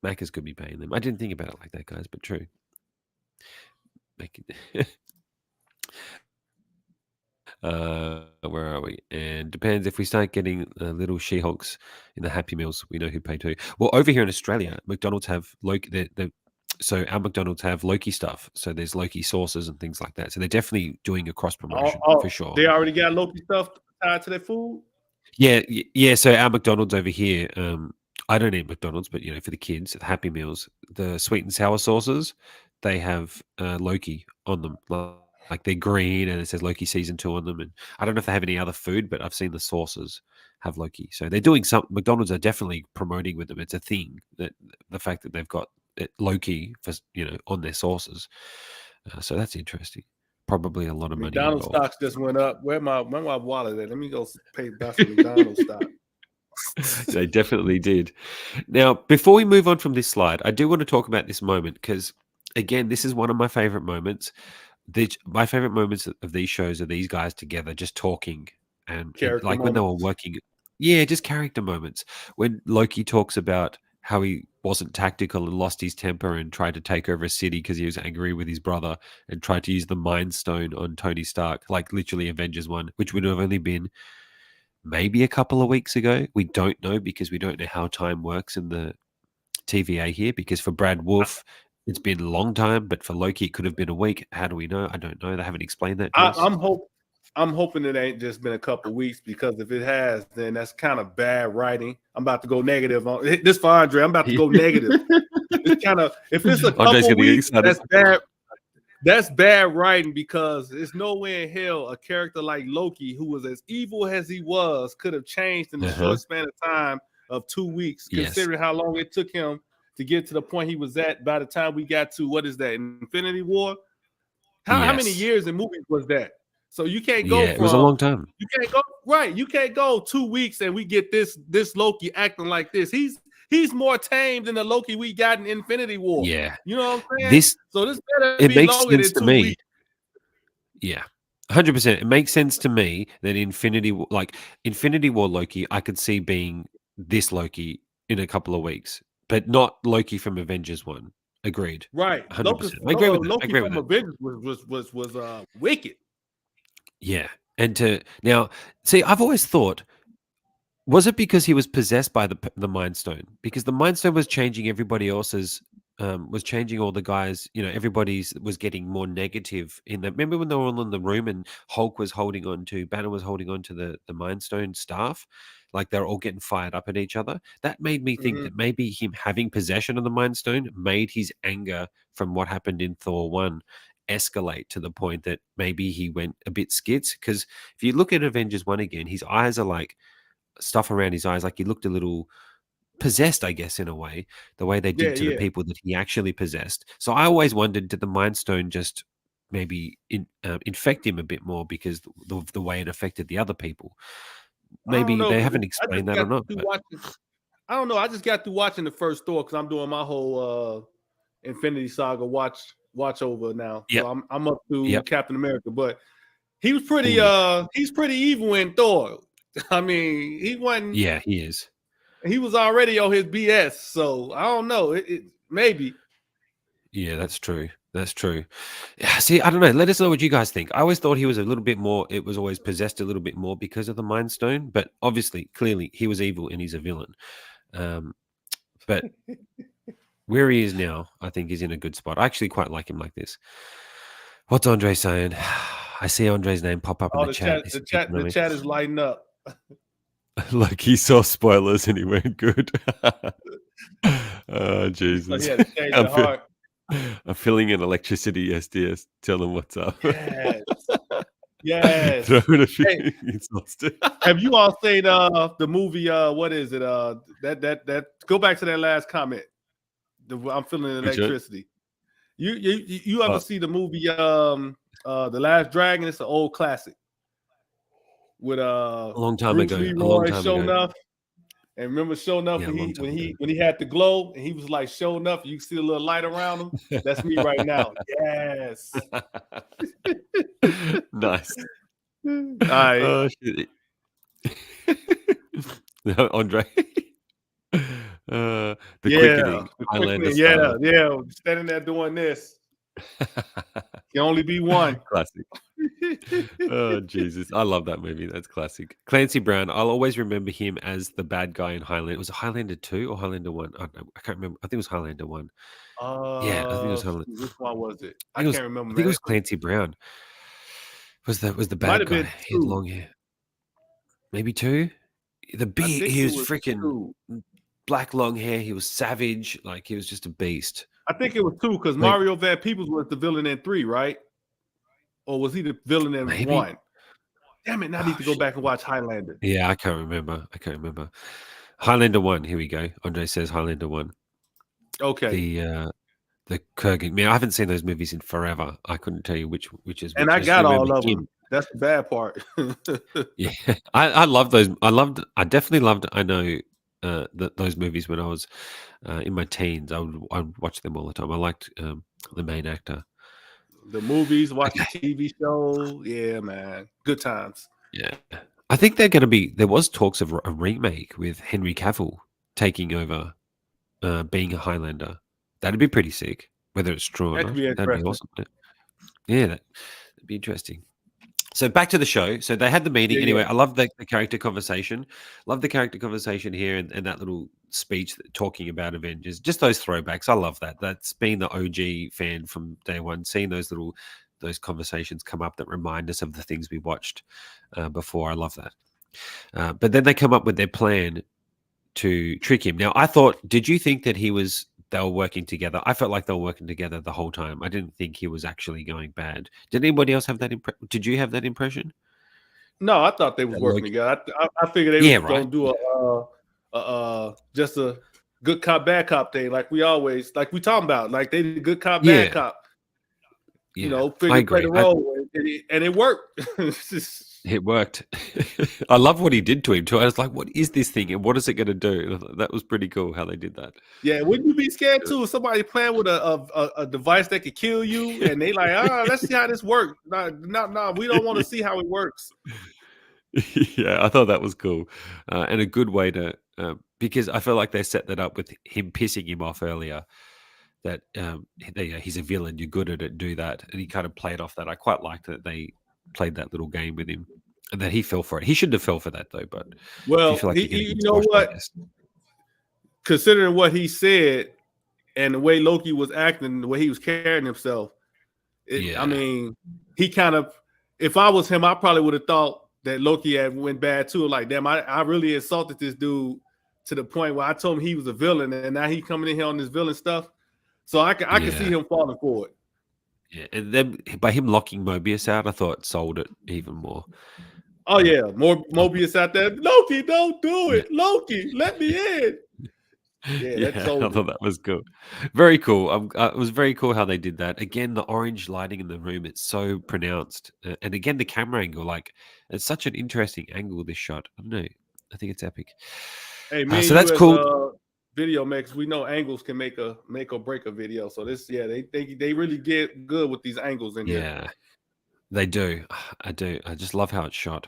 Macca's could be paying them. I didn't think about it like that, guys, but true. Where are we? And depends if we start getting little She-Hulks in the Happy Meals, we know who paid who. Well, over here in Australia, McDonald's have Loki. So our McDonald's have Loki stuff. So there's Loki sauces and things like that. So they're definitely doing a cross promotion for sure. They already got Loki stuff tied to their food. Yeah. So our McDonald's over here, I don't eat McDonald's, but for the kids, the Happy Meals, the sweet and sour sauces, they have Loki on them. Like they're green and it says Loki season 2 on them. And I don't know if they have any other food, but I've seen the sauces have Loki. So they're doing McDonald's are definitely promoting with them. It's a thing that the fact that they've got Loki for, on their sauces. So that's interesting. Probably a lot of money. McDonald's stocks just went up. Where my wallet at? Let me go pay back some McDonald's stock. They definitely did. Now, before we move on from this slide, I do want to talk about this moment because, again, this is one of my favorite moments. My favorite moments of these shows are these guys together just talking and like when they were working. Yeah, just character moments. When Loki talks about how he wasn't tactical and lost his temper and tried to take over a city because he was angry with his brother and tried to use the Mind Stone on Tony Stark, like literally Avengers 1, which would have only been maybe a couple of weeks ago. We don't know because we don't know how time works in the TVA here, because for Brad Wolf, it's been a long time, but for Loki, it could have been a week. How do we know? I don't know. They haven't explained that to us. I'm hoping it ain't just been a couple weeks, because if it has, then that's kind of bad writing. I'm about to go negative on this for Andre. I'm about to go negative. It's kind of, if it's a couple weeks, that's bad. That's bad writing, because there's no way in hell a character like Loki, who was as evil as he was, could have changed in the short span of time of 2 weeks, considering how long it took him to get to the point he was at by the time we got to, what is that, Infinity War? How many years in movies was that? So you can't go it was a long time. You can't go right. You can't go 2 weeks and we get this Loki acting like this. He's more tame than the Loki we got in Infinity War. Yeah. You know what I'm saying? So this better be makes longer sense than to 2 me. weeks. Yeah. 100%. It makes sense to me that Infinity War Loki, I could see being this Loki in a couple of weeks, but not Loki from Avengers 1. Agreed. Right. 100%. I agree with that. Loki from Avengers was wicked. Yeah. And now, see, I've always thought, was it because he was possessed by the Mind Stone? Because the Mind Stone was changing everybody else's, was changing all the guys. Everybody's was getting more negative in that. Remember when they were all in the room and Hulk was holding on to, Banner was holding on to the Mind Stone staff, like they're all getting fired up at each other. That made me think that maybe him having possession of the Mind Stone made his anger from what happened in Thor 1 escalate to the point that maybe he went a bit skits. Because if you look at Avengers 1 again, his eyes are like stuff around his eyes, like he looked a little possessed, I guess, in a way, the way they did to the people that he actually possessed. So I always wondered, did the Mind Stone just maybe infect him a bit more because the way it affected the other people? Maybe they haven't explained that or not. I don't know. I just got through watching the first Thor because I'm doing my whole Infinity Saga watch over now. Yep. So I'm up to Captain America, but he was pretty he's pretty evil in Thor. I mean, he wasn't. Yeah, he is. He was already on his BS, so I don't know. It maybe. Yeah, that's true. That's true. See, I don't know. Let us know what you guys think. I always thought he was a little bit more. It was always possessed a little bit more because of the Mind Stone, but obviously, clearly, he was evil and he's a villain. But where he is now, I think he's in a good spot. I actually quite like him like this. What's Andre saying? I see Andre's name pop up in the chat. The chat is lighting up. Like he saw spoilers and he went good. Oh, Jesus. I'm feeling an electricity. Yes, DS. Tell them what's up. Yes. Yes. Hey, have you all seen the movie? What is it? That go back to that last comment. I'm feeling electricity. You ever see the movie The Last Dragon? It's an old classic with a long time Bruce ago. Leroy showing up. And remember showing up when he had the glow and he was like showing up, you see a little light around him. That's me right now. Yes. Nice. All right. Oh, shit. Andre. The quickening. Yeah. Standing there doing this. Can only be one. Classic. Oh, Jesus. I love that movie. That's classic. Clancy Brown. I'll always remember him as the bad guy in Highlander. Was it Highlander 2 or Highlander 1? I can't remember. I think it was Highlander 1. Yeah, I think it was Highlander. Which one was it? I can't remember. I think it was Clancy Brown. Was the bad guy? He had long hair. Maybe 2? The beard. He was freaking black long hair. He was savage. Like he was just a beast. I think it was 2 because Mario Van Peebles was the villain in 3, right? Or was he the villain in 1? Damn it! Now I need to go back and watch Highlander. Yeah, I can't remember. Highlander 1. Here we go. Andre says Highlander 1. Okay. The Kurgan. Man, I haven't seen those movies in forever. I couldn't tell you which is. And I got all of them. That's the bad part. Yeah, I love those. I definitely loved. I know those movies when I was in my teens. I'd watch them all the time. I liked the main actor. The movies, watch the TV show. Yeah, man. Good times. Yeah. I think they're going to be, there was talks of a remake with Henry Cavill taking over being a Highlander. That'd be pretty sick, whether it's true or not. That'd be awesome. Yeah, that'd be interesting. So back to the show. So they had the meeting. Anyway, I love the character conversation. Love the character conversation here and that little speech talking about Avengers. Just those throwbacks. I love that. That's being the OG fan from day one, seeing those conversations come up that remind us of the things we watched before. I love that. But then they come up with their plan to trick him. Now, I thought, did you think that they were working together? I felt like they were working together the whole time. I didn't think he was actually going bad. Did anybody else have that impression? Did you have that impression? No, I thought they was working together. I figured they were going to do just a good cop, bad cop thing, like we talking about. Like they did good cop, bad cop. Yeah. You know, play the role, and it worked. It worked. I love what he did to him too. I was like, what is this thing and what is it going to do? That was pretty cool how they did that. Yeah, wouldn't you be scared too if somebody playing with a device that could kill you and they like, let's see how this works. No, we don't want to see how it works. Yeah, I thought that was cool. And a good way to, because I feel like they set that up with him pissing him off earlier. That he's a villain, you're good at it, do that. And he kind of played off that. I quite liked that they played that little game with him and that he fell for it. He shouldn't have fell for that though, but you know what? Considering what he said and the way Loki was acting, the way he was carrying himself, I mean, he kind of, if I was him, I probably would have thought that Loki had went bad too. Like, damn, I really insulted this dude to the point where I told him he was a villain and now he coming in here on this villain stuff. So I can see him falling for it. Yeah, and then by him locking Mobius out, I thought it sold it even more. Oh yeah, more Mobius out there. Loki, don't do Yeah. it. Loki, let me in. Yeah, that Yeah, I sold thought it. that was cool. Very cool. It was very cool how they did that. Again, the orange lighting in the room, it's so pronounced. And again, the camera angle, like, it's such an interesting angle, this shot. I don't know. I think it's epic. Hey, me and So you that's as cool. video makers, we know angles can make or break a video. So this, yeah, they really get good with these angles in here. Yeah, they do. I do. I just love how it's shot.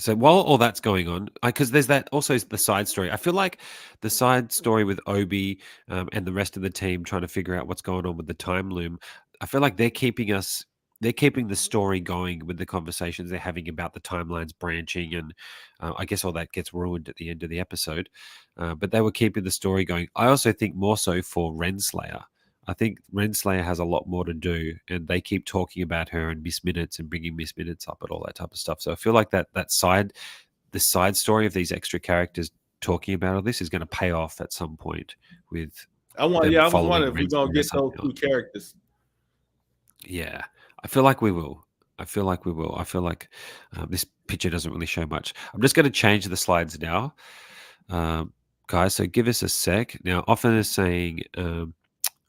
So while all that's going on, because there's that also is the side story. I feel like the side story with Obi and the rest of the team trying to figure out what's going on with the time loom. I feel like they're keeping the story going with the conversations they're having about the timelines branching, and I guess all that gets ruined at the end of the episode. But they were keeping the story going. I also think more so for Renslayer. I think Renslayer has a lot more to do, and they keep talking about her and Miss Minutes and bringing Miss Minutes up and all that type of stuff. So I feel like the side story of these extra characters talking about all this is going to pay off at some point with I was following wondering if we're gonna Renslayer get those somehow. two characters. Yeah, I feel like we will. I feel like we will. I feel like this picture doesn't really show much. I'm just going to change the slides now, guys. So give us a sec. Now, often is saying.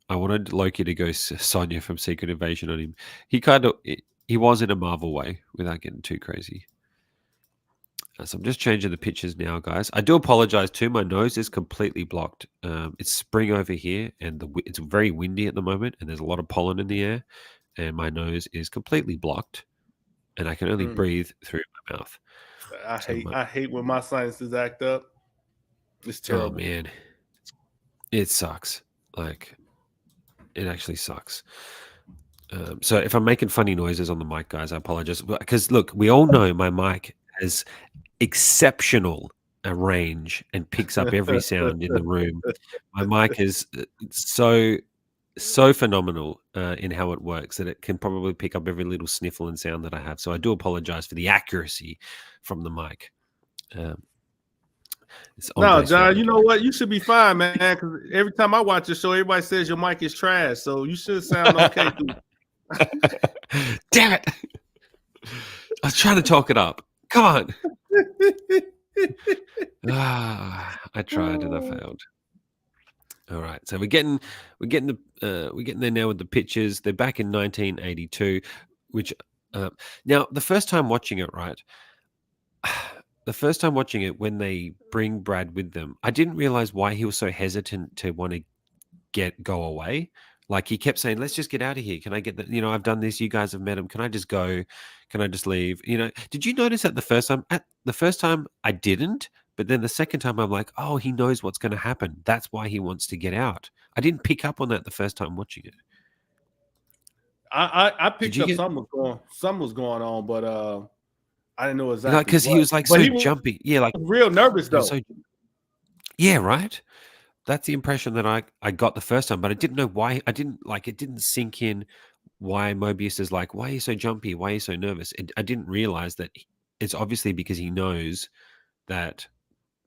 I wanted Loki to go Sonya from Secret Invasion on him. He was in a Marvel way without getting too crazy. So I'm just changing the pictures now, guys. I do apologize too. My nose is completely blocked. It's spring over here, and it's very windy at the moment, and there's a lot of pollen in the air, and my nose is completely blocked, and I can only breathe through my mouth. I hate when my sinuses act up. It's terrible. Oh man, it sucks. Like, it actually sucks. So if I'm making funny noises on the mic, guys, I apologize. Because look, we all know my mic has exceptional range and picks up every sound in the room. My mic is so phenomenal in how it works that it can probably pick up every little sniffle and sound that I have. So I do apologize for the accuracy from the mic. No, John, you know what? You should be fine, man. Because every time I watch your show, everybody says your mic is trash. So you should sound okay. Damn it. I was trying to talk it up. Come on. I tried and I failed. All right, so we're getting there now with the pictures. They're back in 1982, which now the first time watching it, right? The first time watching it, when they bring Brad with them, I didn't realize why he was so hesitant to want to go away. Like, he kept saying, "Let's just get out of here. Can I get the? I've done this. You guys have met him. Can I just go? Can I just leave?" Did you notice that the first time? At the first time, I didn't. But then the second time, I'm like, oh, he knows what's going to happen. That's why he wants to get out. I didn't pick up on that the first time watching it. I picked up something was going on, but I didn't know exactly. Because he was like so jumpy. Yeah, like real nervous though. Yeah, right. That's the impression that I got the first time, but I didn't know why. It didn't sink in why Mobius is like, why are you so jumpy? Why are you so nervous? I didn't realize that it's obviously because he knows that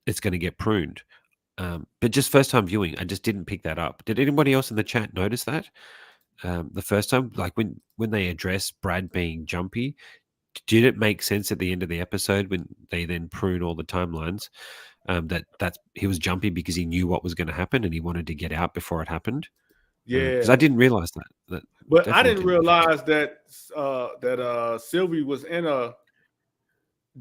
it's going to get pruned. But just first time viewing, I just didn't pick that up. Did anybody else in the chat notice that the first time, like when they address Brad being jumpy? Did it make sense at the end of the episode when they then prune all the timelines that he was jumpy because he knew what was going to happen and he wanted to get out before it happened? Yeah, because I didn't realize that. But I didn't realize that Sylvie was in a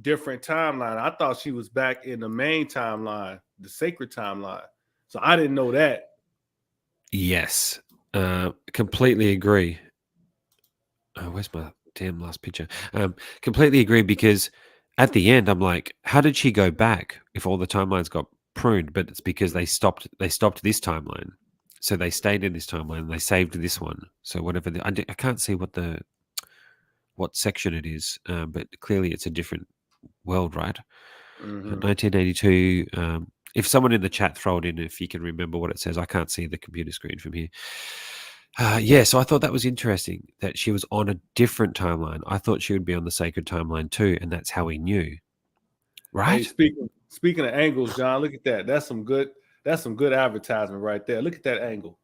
different timeline. I thought she was back in the main timeline, the sacred timeline. So I didn't know that. Yes, completely agree. Oh, where's my damn last picture? Completely agree, because at the end I'm like, how did she go back if all the timelines got pruned? But it's because they stopped this timeline. So they stayed in this timeline and they saved this one. So whatever I can't see what section it is, but clearly it's a different world, right? 1982. If someone in the chat throw it in, if you can remember what it says. I can't see the computer screen from here. Yeah, so I thought that was interesting that she was on a different timeline. I thought she would be on the sacred timeline too, and that's how he knew. Right? Hey, speaking of angles, John, look at that. That's some good advertisement right there. Look at that angle.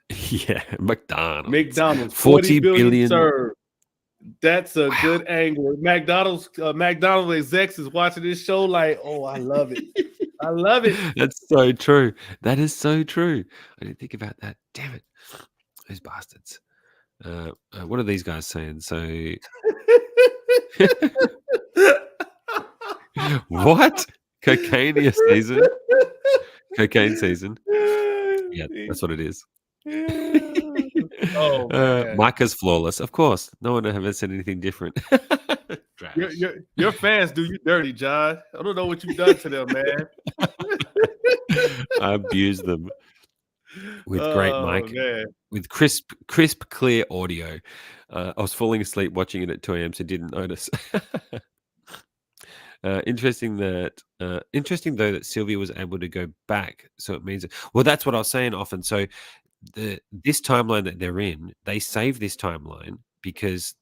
Yeah, McDonald's. McDonald's 40 40 billion billion. served. That's a Wow. good angle. McDonald's execs is watching this show like, oh, I love it. I love it. That's so true. That is so true. I didn't think about that. Damn it. Those bastards. What are these guys saying? So what? Cocaine season? Cocaine season. Yeah, that's what it is. Oh man. Micah's flawless. Of course. No one ever said anything different. Your fans do you dirty, John. I don't know what you've done to them, man. I abuse them with great mic, man. with crisp, clear audio. I was falling asleep watching it at 2 a.m., so didn't notice. Interesting though that Sylvia was able to go back. So it means, well, that's what I was saying often. So this timeline that they're in, they save this timeline because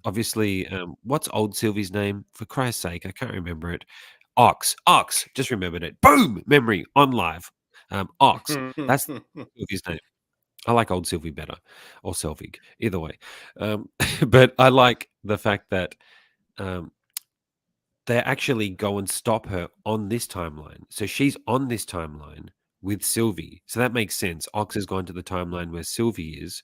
obviously, what's old Sylvie's name? For Christ's sake, I can't remember it. Ox, just remembered it. Boom, memory on live. Ox, that's Sylvie's name. I like old Sylvie better, or Selvig, either way. But I like the fact that they actually go and stop her on this timeline. So she's on this timeline with Sylvie. So that makes sense. Ox has gone to the timeline where Sylvie is,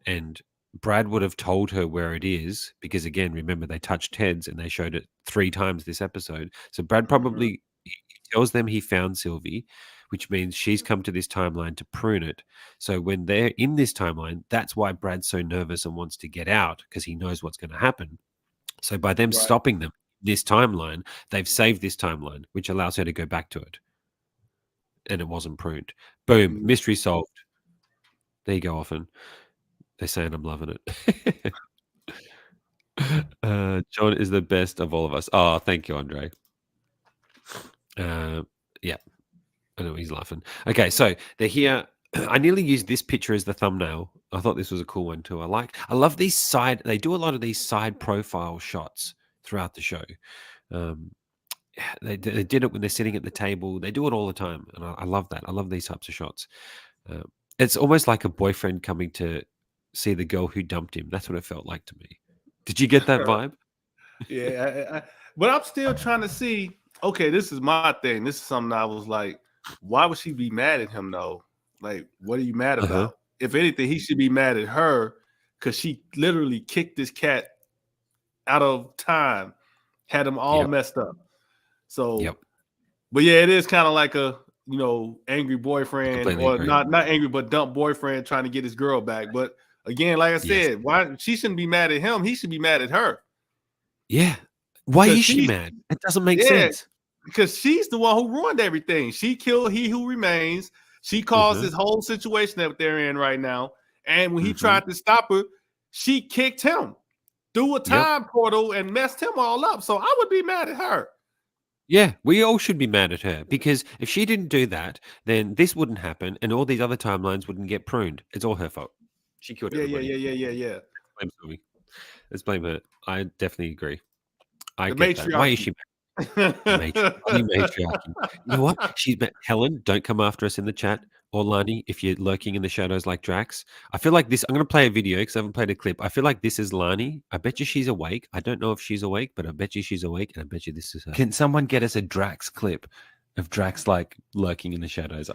and Brad would have told her where it is because, again, remember they touched heads and they showed it 3 times this episode. So Brad probably he tells them he found Sylvie, which means she's come to this timeline to prune it. So when they're in this timeline, that's why Brad's so nervous and wants to get out because he knows what's going to happen. So by them stopping them this timeline, they've saved this timeline, which allows her to go back to it. And it wasn't pruned. Boom, mystery solved. There you go, often. They're saying I'm loving it. John is the best of all of us. Oh, thank you, Andre. Yeah, I know he's laughing. Okay, so they're here. I nearly used this picture as the thumbnail. I thought this was a cool one too. I love these side. They do a lot of these side profile shots throughout the show. They did it when they're sitting at the table. They do it all the time, and I love that. I love these types of shots. It's almost like a boyfriend coming to see the girl who dumped him. That's what it felt like to me. Did you get that vibe? Yeah, but I'm still trying to see. Okay, this is my thing. This is something I was like, why would she be mad at him though? Like, what are you mad about? If anything, he should be mad at her because she literally kicked this cat out of time, had him all messed up. So, but yeah, it is kind of like a angry boyfriend, or not angry, but dump boyfriend trying to get his girl back. But again, like I said, why she shouldn't be mad at him? He should be mad at her. Yeah. Why is she mad? It doesn't make sense. Because she's the one who ruined everything. She killed He Who Remains. She caused this whole situation that they're in right now. And when he tried to stop her, she kicked him through a time portal and messed him all up. So I would be mad at her. Yeah, we all should be mad at her because if she didn't do that, then this wouldn't happen and all these other timelines wouldn't get pruned. It's all her fault. She killed everybody. Yeah. Blame Sylvie. Let's blame her. I definitely agree. I get that. Why is she mad? Matriarchy. You know what? Helen, don't come after us in the chat. Or Lani, if you're lurking in the shadows like Drax. I feel like this. I'm going to play a video because I haven't played a clip. I feel like this is Lani. I bet you she's awake. I don't know if she's awake, but I bet you she's awake, and I bet you this is her. Can someone get us a Drax clip of Drax like lurking in the shadows?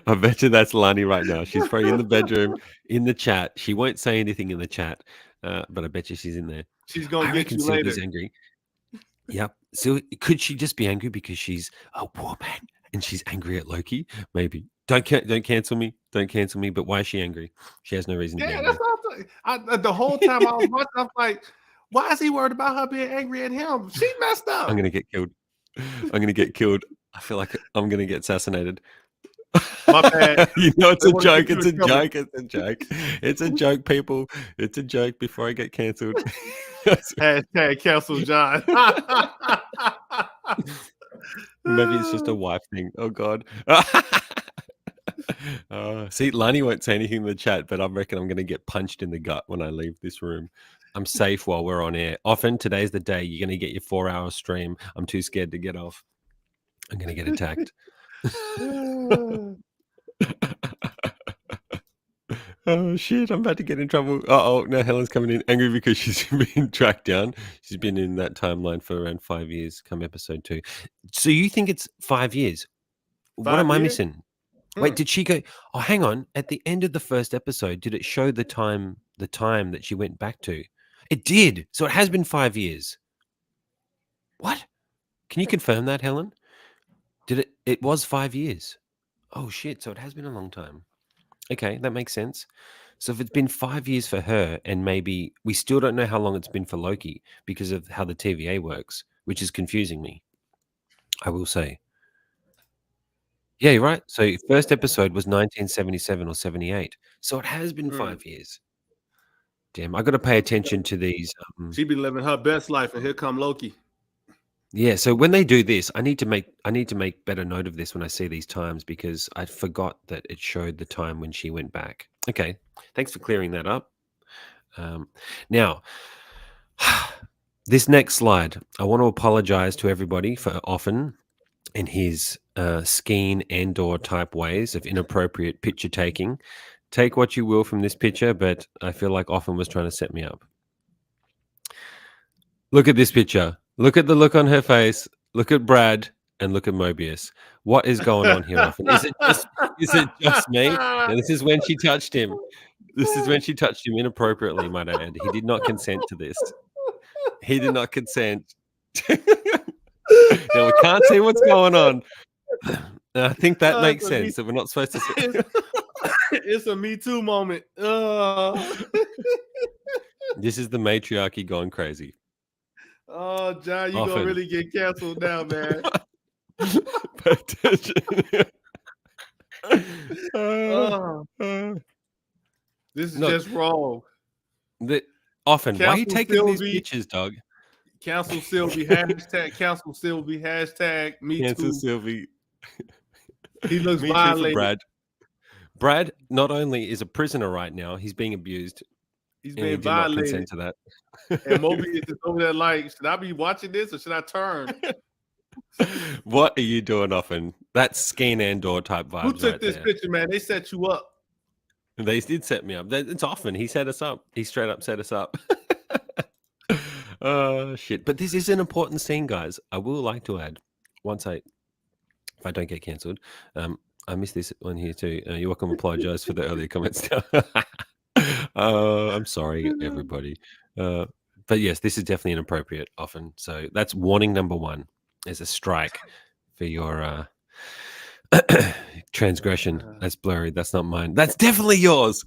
I bet you that's Lani right now. She's probably in the bedroom, in the chat. She won't say anything in the chat, but I bet you she's in there. She's going to get you later. Sylvie's angry. Yep. So could she just be angry because she's a woman and she's angry at Loki? Maybe. Don't cancel me. Don't cancel me. But why is she angry? She has no reason to be angry. That's what I'm the whole time I was watching, I'm like, why is he worried about her being angry at him? She messed up. I'm going to get killed. I'm going to get killed. I feel like I'm going to get assassinated. My bad. You know, it's a joke. It's a joke. It's a joke. It's a joke, people. It's a joke before I get cancelled. Hashtag cancel John. Maybe it's just a wife thing. Oh, God. See, Lani won't say anything in the chat, but I reckon I'm going to get punched in the gut when I leave this room. I'm safe while we're on air. Often, today's the day you're going to get your 4-hour stream. I'm too scared to get off. I'm going to get attacked. Oh shit! I'm about to get in trouble. Oh, now Helen's coming in angry because she's been tracked down. She's been in that timeline for around 5 years. Come episode 2. So you think it's 5 years? What am 5 I years? missing? Wait, did she go? Oh, hang on. At the end of the first episode, did it show the time? The time that she went back to? It did. So it has been 5 years. What? Can you confirm that, Helen? Did it? It was 5 years. Oh shit! So it has been a long time. Okay, that makes sense. So if it's been 5 years for her, and maybe we still don't know how long it's been for Loki because of how the TVA works, which is confusing me, I will say. Yeah, you're right. So first episode was 1977 or 78. So it has been 5 years. Damn, I got to pay attention to these. She be living her best life, and here come Loki. Yeah, so when they do this, I need to make better note of this when I see these times, because I forgot that it showed the time when she went back. Okay, thanks for clearing that up. Now, this next slide, I want to apologize to everybody for often in his Skeen Andor type ways of inappropriate picture taking. Take what you will from this picture, but I feel like Often was trying to set me up. Look at this picture. Look at the look on her face. Look at Brad and look at Mobius. What is going on here, Often? Is it just me? And this is when she touched him. This is when she touched him inappropriately, might I add. He did not consent to this. He did not consent. Now we can't see what's going on. I think that makes sense. That we're not supposed to see. It's a Me Too moment. This is the matriarchy gone crazy. Oh, John, you gonna really get canceled now, man. Pay attention. This is just wrong. Often, why are you taking these pictures, Doug? Cancel Sylvie, hashtag cancel Sylvie, hashtag Me Cancel Too. Sylvie. He looks Me violated. Too for Brad. Brad not only is a prisoner right now, he's being abused. He's being violated. He did not consent to that. And Mobius is over there like, should I be watching this or should I turn? What are you doing, Often? That's Skeen Andor type vibes. Who took this picture, man? They set you up. They did set me up. It's Often. He set us up. He straight up set us up. Oh shit! But this is an important scene, guys. I will like to add, if I don't get cancelled, I missed this one here too. You're welcome to apologize for the earlier comments. I'm sorry, everybody. But yes, this is definitely inappropriate, Often. So that's warning number 1. There's a strike for your transgression. That's blurry. That's not mine. That's definitely yours.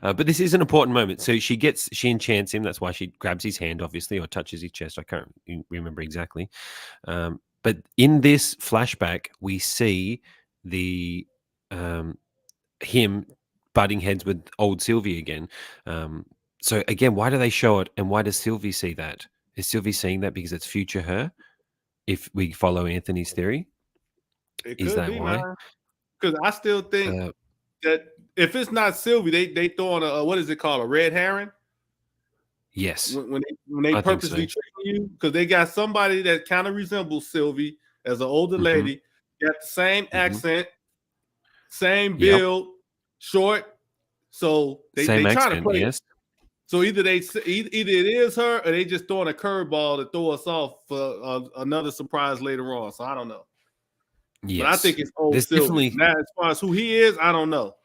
But this is an important moment. So she enchants him. That's why she grabs his hand, obviously, or touches his chest. I can't remember exactly. But in this flashback, we see the him butting heads with old Sylvie again. So again, why do they show it, and why does Sylvie see that? Is Sylvie seeing that because it's future her? If we follow Anthony's theory, is that why? Because I still think that if it's not Sylvie, they throw on a what is it called, a red herring? Yes. When they purposely trick you, because they got somebody that kind of resembles Sylvie as an older lady, got the same accent, same build, short. So they try to play. Yes. So either it is her, or they just throwing a curveball to throw us off for another surprise later on. So I don't know. Yes. But I think it's old Sylvie. Now, as far as who he is, I don't know.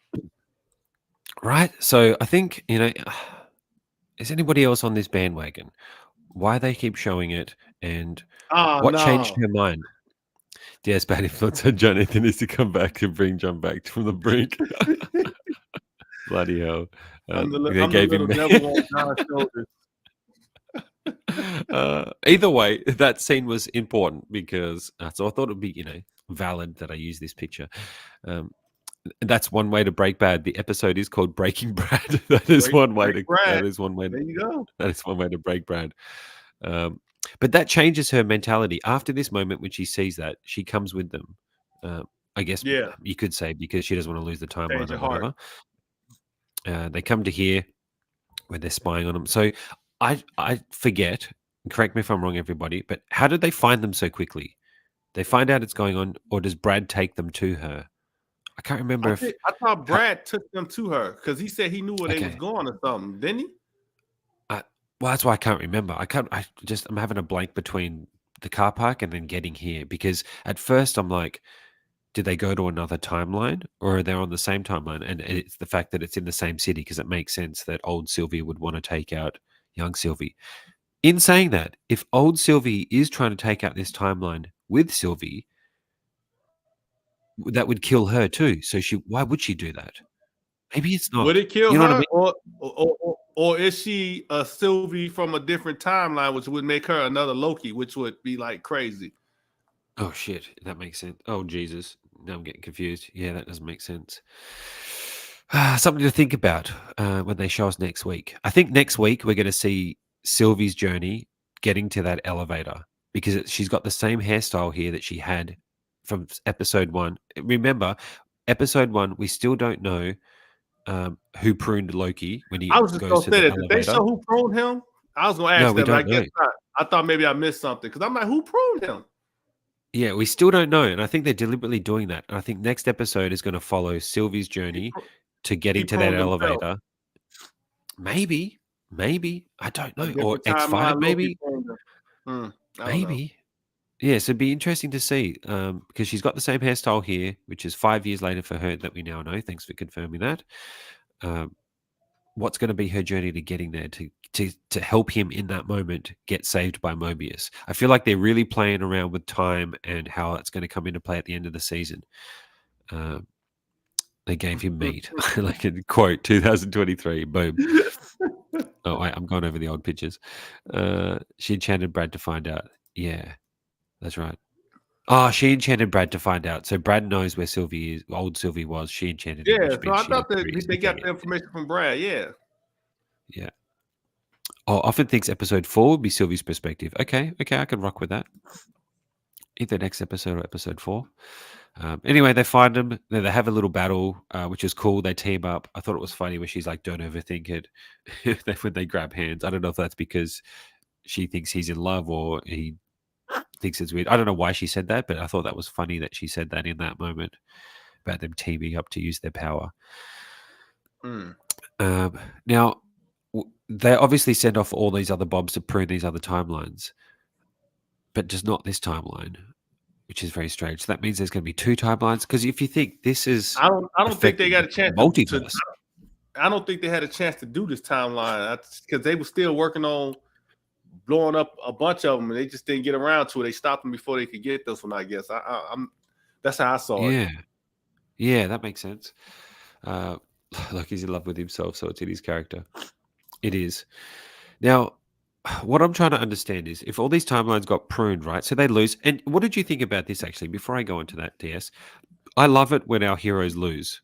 Right. So I think, is anybody else on this bandwagon? Why they keep showing it, and what changed her mind? DS bad influence on Jonathan is to come back and bring John back from the brink. Bloody hell. They gave him either way, that scene was important because so I thought it would be, valid that I use this picture. That's one way to break bad. The episode is called Breaking Brad. That is one way to there you go. That is one way to break Brad. But that changes her mentality. After this moment, when she sees that, she comes with them. I guess you could say because she doesn't want to lose the timeline or whatever. They come to here where they're spying on them. So I forget, correct me if I'm wrong, everybody, but how did they find them so quickly? They find out it's going on, or does Brad take them to her? I can't remember if. I thought Brad took them to her because he said he knew where they was Okay. going or something, didn't he? Well, that's why I can't remember. I'm having a blank between the car park and then getting here, because at first I'm like, did they go to another timeline, or are they on the same timeline? And it's the fact that it's in the same city, because it makes sense that old Sylvie would want to take out young Sylvie. In saying that, if old Sylvie is trying to take out this timeline with Sylvie, that would kill her too. So why would she do that? Maybe it's not. Would it kill You know her, what I mean? or is she a Sylvie from a different timeline, which would make her another Loki, which would be like crazy? Oh shit, that makes sense. Oh Jesus, now I'm getting confused. Yeah, that doesn't make sense. Something to think about when they show us next week. I think next week we're going to see Sylvie's journey getting to that elevator, because she's got the same hairstyle here that she had from episode 1. Remember, episode 1, we still don't know who pruned Loki when he I was just goes gonna to say the that. Did they elevator. show who pruned him? I was gonna ask No, we that, but I don't know. guess not. I thought maybe I missed something because I'm like, who pruned him? Yeah, we still don't know, and I think they're deliberately doing that. And I think next episode is going to follow Sylvie's journey to He getting to that pruned himself. elevator. Maybe, I don't A know, or different X5, timeline, Loki maybe, pruned him. I don't know. maybe. Yeah, so it'd be interesting to see, because she's got the same hairstyle here, which is 5 years later for her, that we now know. Thanks for confirming that. What's going to be her journey to getting there to help him in that moment get saved by Mobius? I feel like they're really playing around with time and how it's going to come into play at the end of the season. They gave him meat, like in quote 2023. Boom. Oh, wait, I'm going over the old pictures. She enchanted Brad to find out. Yeah, that's right. Oh, she enchanted Brad to find out. So Brad knows where Sylvie is. Old Sylvie was. She enchanted him, Yeah, which so means I she thought that agrees. they got Okay, the information from Brad. Yeah. yeah. Oh, often thinks episode 4 would be Sylvie's perspective. Okay, I can rock with that. Either next episode or episode 4. Anyway, they find him. They have a little battle, which is cool. They team up. I thought it was funny where she's like, "Don't overthink it." When they grab hands, I don't know if that's because she thinks he's in love or he thinks it's weird. I don't know why she said that, but I thought that was funny that she said that in that moment about them teaming up to use their power. Now, they obviously send off all these other bombs to prune these other timelines, but just not this timeline, which is very strange. So that means there's going to be 2 timelines. Because if you think this is, I don't think they got a chance multiverse. I don't think they had a chance to do this timeline because they were still working on blowing up a bunch of them, and they just didn't get around to it. They stopped them before they could get this one, I guess. I'm that's how I saw it. Yeah, that makes sense. Like he's in love with himself, so it's in his character. It is. Now, what I'm trying to understand is if all these timelines got pruned, right? So they lose. And what did you think about this, actually, before I go into that, DS? I love it when our heroes lose.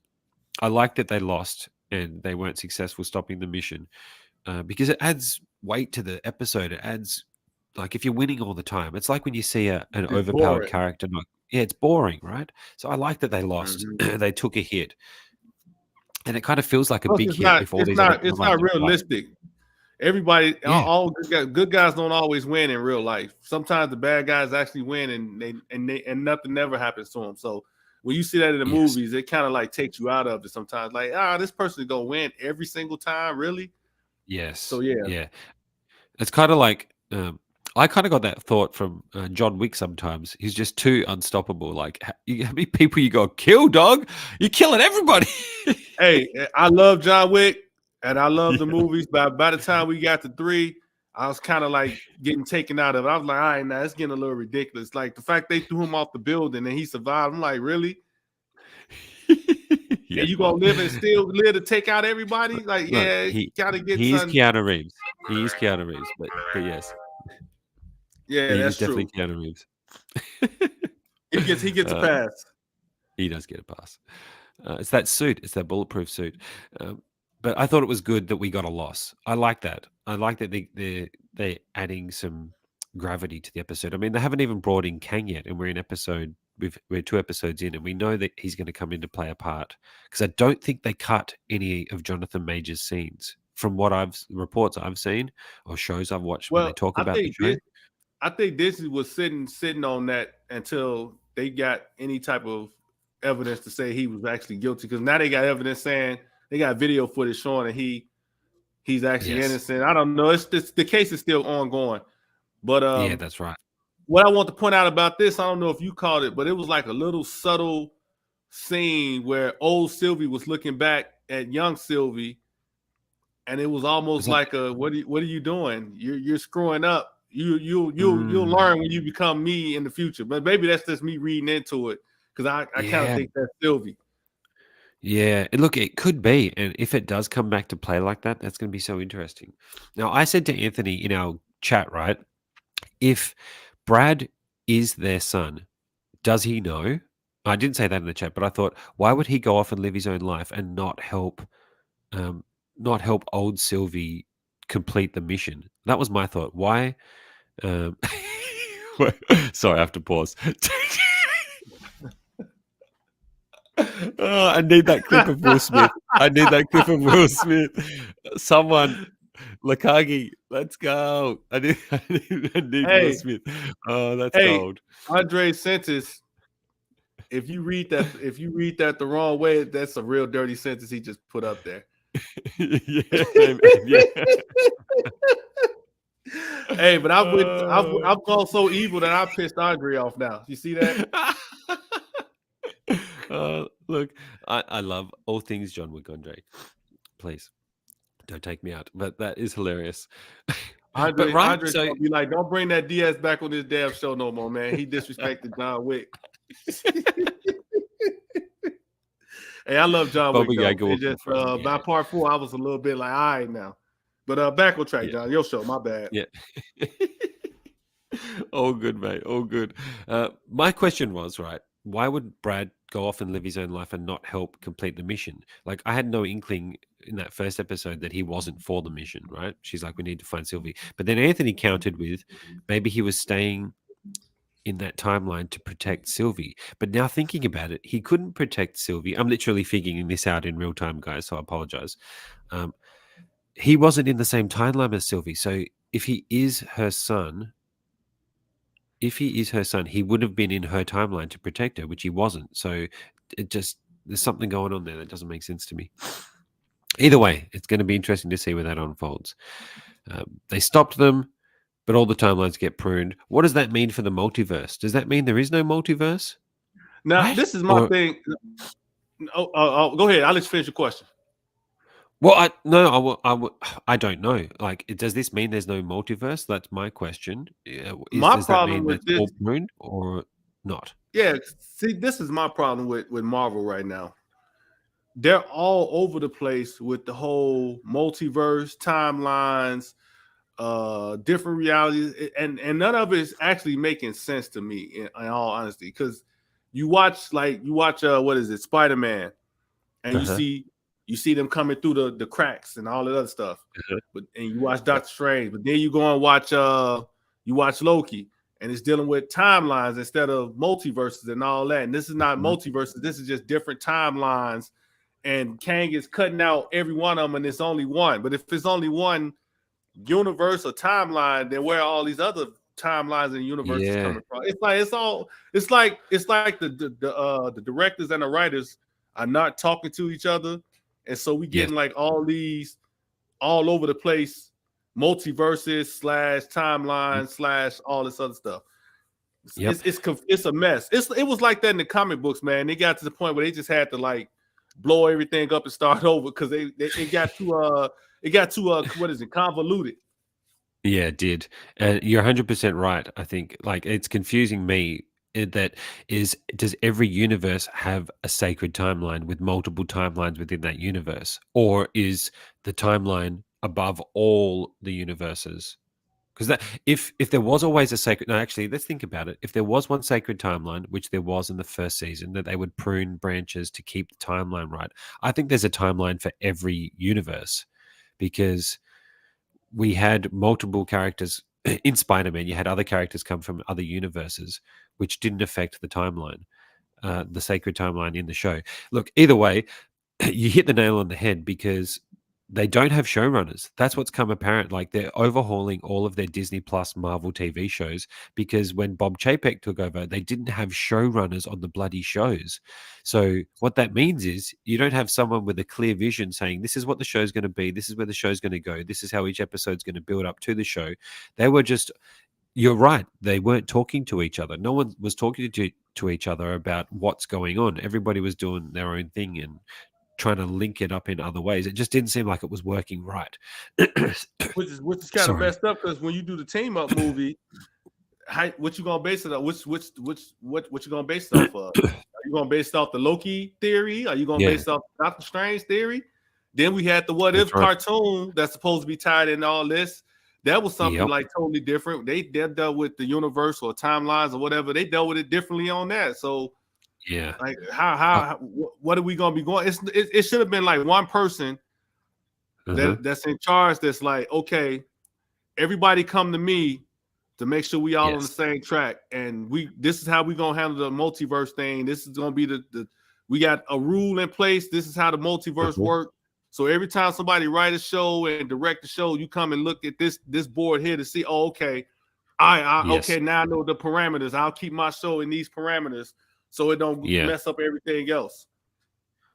I like that they lost and they weren't successful stopping the mission, because it adds weight to the episode. It adds, like, if you're winning all the time, it's like when you see an overpowered boring. character. It's boring, right? So I like that they lost. They took a hit. And it kind of feels like a big hit if all these other it's not realistic. Everybody, all good guys don't always win in real life. Sometimes the bad guys actually win, and nothing never happens to them. So when you see that in the movies, it kind of like takes you out of it sometimes. Like, this person is gonna win every single time, really? Yes. So yeah. It's kind of like I kind of got that thought from John Wick. Sometimes he's just too unstoppable. Like, how many people you got to kill, dog? You're killing everybody. Hey, I love John Wick and I love the movies, but by the time we got to 3, I was kind of like getting taken out of it. I was like, all right, now it's getting a little ridiculous. Like the fact they threw him off the building and he survived. I'm like, really? Yeah, and you gonna live and still live to take out everybody? Like, you gotta get. He's Keanu Reeves. He is Keanu Reeves, but yes, yeah, that's definitely true. Keanu Reeves. He gets a pass. He does get a pass. It's that suit. It's that bulletproof suit. But I thought it was good that we got a loss. I like that. I like that they're adding some gravity to the episode. I mean, they haven't even brought in Kang yet, and we're 2 episodes in, and we know that he's going to come in to play a part, because I don't think they cut any of Jonathan Major's scenes from what reports I've seen or shows I've watched when they talk about the show. I think Disney was sitting on that until they got any type of evidence to say he was actually guilty. Because now they got evidence saying they got video footage showing that he's actually innocent. I don't know. The case is still ongoing. But yeah, that's right. What I want to point out about this, I don't know if you caught it, but it was like a little subtle scene where old Sylvie was looking back at young Sylvie, and it was almost like a what are you doing? You're screwing up. You'll learn when you become me in the future. But maybe that's just me reading into it because I kind of think that's Sylvie. Yeah, look, it could be, and if it does come back to play like that, that's going to be so interesting. Now, I said to Anthony in our chat, right, if Brad is their son, does he know? I didn't say that in the chat, but I thought, why would he go off and live his own life and not help old Sylvie complete the mission? That was my thought. Why? Sorry, I have to pause. Oh, I need that clip of Will Smith. I need that clip of Will Smith. Someone, Lakagi, let's go. I need Will Smith. Oh, that's gold. Andre sentence. If you read that the wrong way, that's a real dirty sentence he just put up there. Yeah. Hey, but I've gone so evil that I pissed Andre off now. You see that? Look, I love all things John Wick, Andre. Please don't take me out, but that is hilarious. Andre's gonna be like, don't bring that DS back on this damn show no more, man. He disrespected John Wick. Hey, I love John Wick. Just by part 4, I was a little bit like, all right now. But back on track, John. Your show, my bad. Yeah. All good, mate. All good. My question was, right, why would Brad go off and live his own life and not help complete the mission? Like, I had no inkling in that first episode that he wasn't for the mission, right? She's like, we need to find Sylvie. But then Anthony countered with, maybe he was staying in that timeline to protect Sylvie. But now thinking about it, he couldn't protect Sylvie. I'm literally figuring this out in real time, guys, so I apologize. He wasn't in the same timeline as Sylvie. So if he is her son, he would have been in her timeline to protect her, which he wasn't. So there's something going on there that doesn't make sense to me. Either way, it's going to be interesting to see where that unfolds. They stopped them, but all the timelines get pruned. What does that mean for the multiverse? Does that mean there is no multiverse? Now, this is my thing. Go ahead. I'll let you finish your question. Well, I don't know. Like, does this mean there's no multiverse? That's my question. Does that mean with this, all pruned or not? Yeah. See, this is my problem with Marvel right now. They're all over the place with the whole multiverse, timelines, different realities, and none of it is actually making sense to me, in all honesty. Because you watch what is it, Spider-Man, and you see them coming through the cracks and all that other stuff. And you watch Doctor Strange, but then you go and watch Loki, and it's dealing with timelines instead of multiverses and all that. And this is not multiverses; this is just different timelines. And Kang is cutting out every one of them, and it's only one. But if it's only one universe or timeline, then where are all these other timelines and universes coming from? It's like the directors and the writers are not talking to each other, and so we getting like all these all over the place multiverses / timeline / all this other stuff. It's a mess. It was like that in the comic books, man. They got to the point where they just had to like blow everything up and start over because it got too what is it, convoluted. Yeah, it did. And you're 100% right. I think like it's confusing me does every universe have a sacred timeline with multiple timelines within that universe, or is the timeline above all the universes? Because that if there was always a sacred, no, actually, let's think about it. If there was one sacred timeline, which there was in the first season, that they would prune branches to keep the timeline right. I think there's a timeline for every universe, because we had multiple characters in Spider-Man. You had other characters come from other universes, which didn't affect the timeline, the sacred timeline in the show. Look, either way, you hit the nail on the head, because they don't have showrunners. That's what's come apparent. Like they're overhauling all of their Disney Plus Marvel TV shows because when Bob Chapek took over, they didn't have showrunners on the bloody shows. So what that means is you don't have someone with a clear vision saying this is what the show's going to be, this is where the show's going to go, this is how each episode's going to build up to the show. They were just, you're right, they weren't talking to each other. No one was talking to each other about what's going on. Everybody was doing their own thing and trying to link it up in other ways. It just didn't seem like it was working right. which is kind of messed up because when you do the team up movie, what you gonna base it on? What you gonna base it off of? Are you gonna base it off the Loki theory? Are you gonna base it off Doctor Strange theory? Then we had the What If cartoon that's supposed to be tied in all this. That was something like totally different. They dealt with the universe or timelines or whatever. They dealt with it differently on that. So yeah, like how what are we gonna be going? It should have been like one person that's in charge. That's like, okay, everybody come to me to make sure we all on the same track, and this is how we gonna handle the multiverse thing. This is gonna be the we got a rule in place. This is how the multiverse works. So every time somebody write a show and direct the show, you come and look at this board here to see, oh, okay, okay, now I know the parameters. I'll keep my show in these parameters so it don't mess up everything else.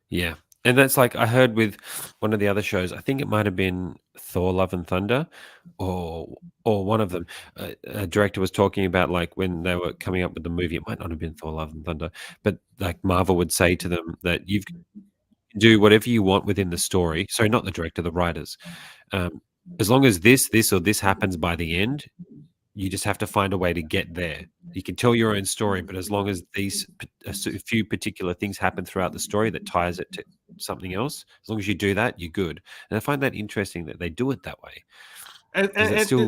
Yeah. And that's like I heard with one of the other shows, I think it might have been Thor Love and Thunder or one of them. A director was talking about like when they were coming up with the movie, it might not have been Thor Love and Thunder, but like Marvel would say to them that you can do whatever you want within the story. Sorry, not the director, the writers. As long as this or this happens by the end, you just have to find a way to get there. You can tell your own story, but as long as a few particular things happen throughout the story that ties it to something else, as long as you do that, you're good. And I find that interesting that they do it that way. And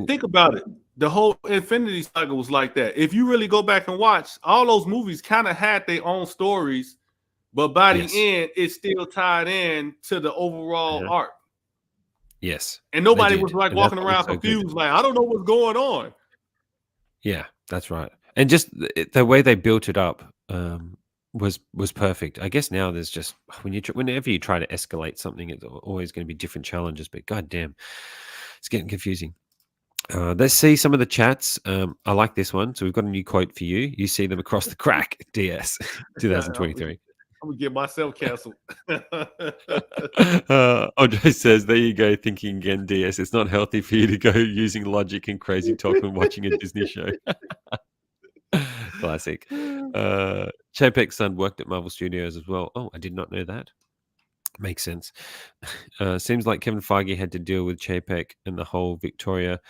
think about it. The whole Infinity Saga was like that. If you really go back and watch, all those movies kind of had their own stories, but by the end, it's still tied in to the overall arc. Yes. And nobody was like walking around confused, like, I don't know what's going on. Yeah, that's right. And just the way they built it up was perfect. I guess now there's just whenever you try to escalate something, it's always going to be different challenges. But goddamn, it's getting confusing. Let's see some of the chats. I like this one. So we've got a new quote for you. You see them across the crack, DS 2023. I'm gonna get myself canceled. Andre says, there you go, thinking again, DS. It's not healthy for you to go using logic and crazy talk when watching a Disney show. Classic. Chapek's son worked at Marvel Studios as well. Oh, I did not know that. Makes sense. Seems like Kevin Feige had to deal with Chapek and the whole Victoria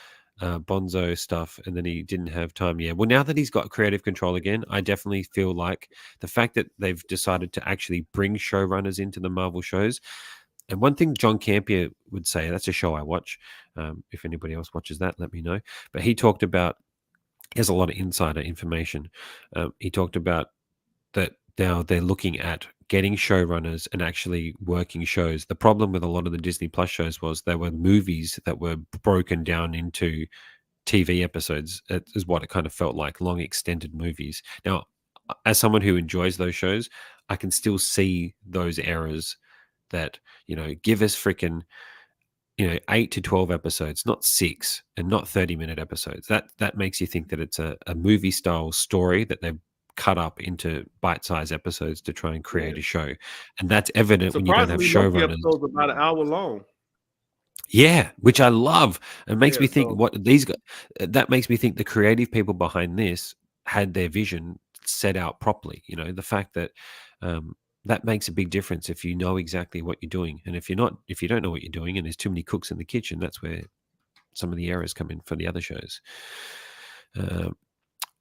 Bonzo stuff, and then he didn't have time. Yeah, well, now that he's got creative control again, I definitely feel like the fact that they've decided to actually bring showrunners into the Marvel shows. And one thing John Campion would say, that's a show I watch. If anybody else watches that, let me know. But he talked about, he has a lot of insider information. He talked about that now they're looking at getting showrunners and actually working shows. The problem with a lot of the Disney Plus shows was there were movies that were broken down into TV episodes. It is what it kind of felt like, long extended movies. Now, as someone who enjoys those shows, I can still see those errors that, give us freaking, 8 to 12 episodes, not 6 and not 30-minute episodes. That makes you think that it's a movie style story that they've cut up into bite-sized episodes to try and create a show, and that's evident when you don't have showrunners. Episodes about an hour long. Yeah, which I love. It makes me think what these guys. That makes me think the creative people behind this had their vision set out properly. The fact that that makes a big difference if you know exactly what you're doing, and if you don't know what you're doing, and there's too many cooks in the kitchen, that's where some of the errors come in for the other shows.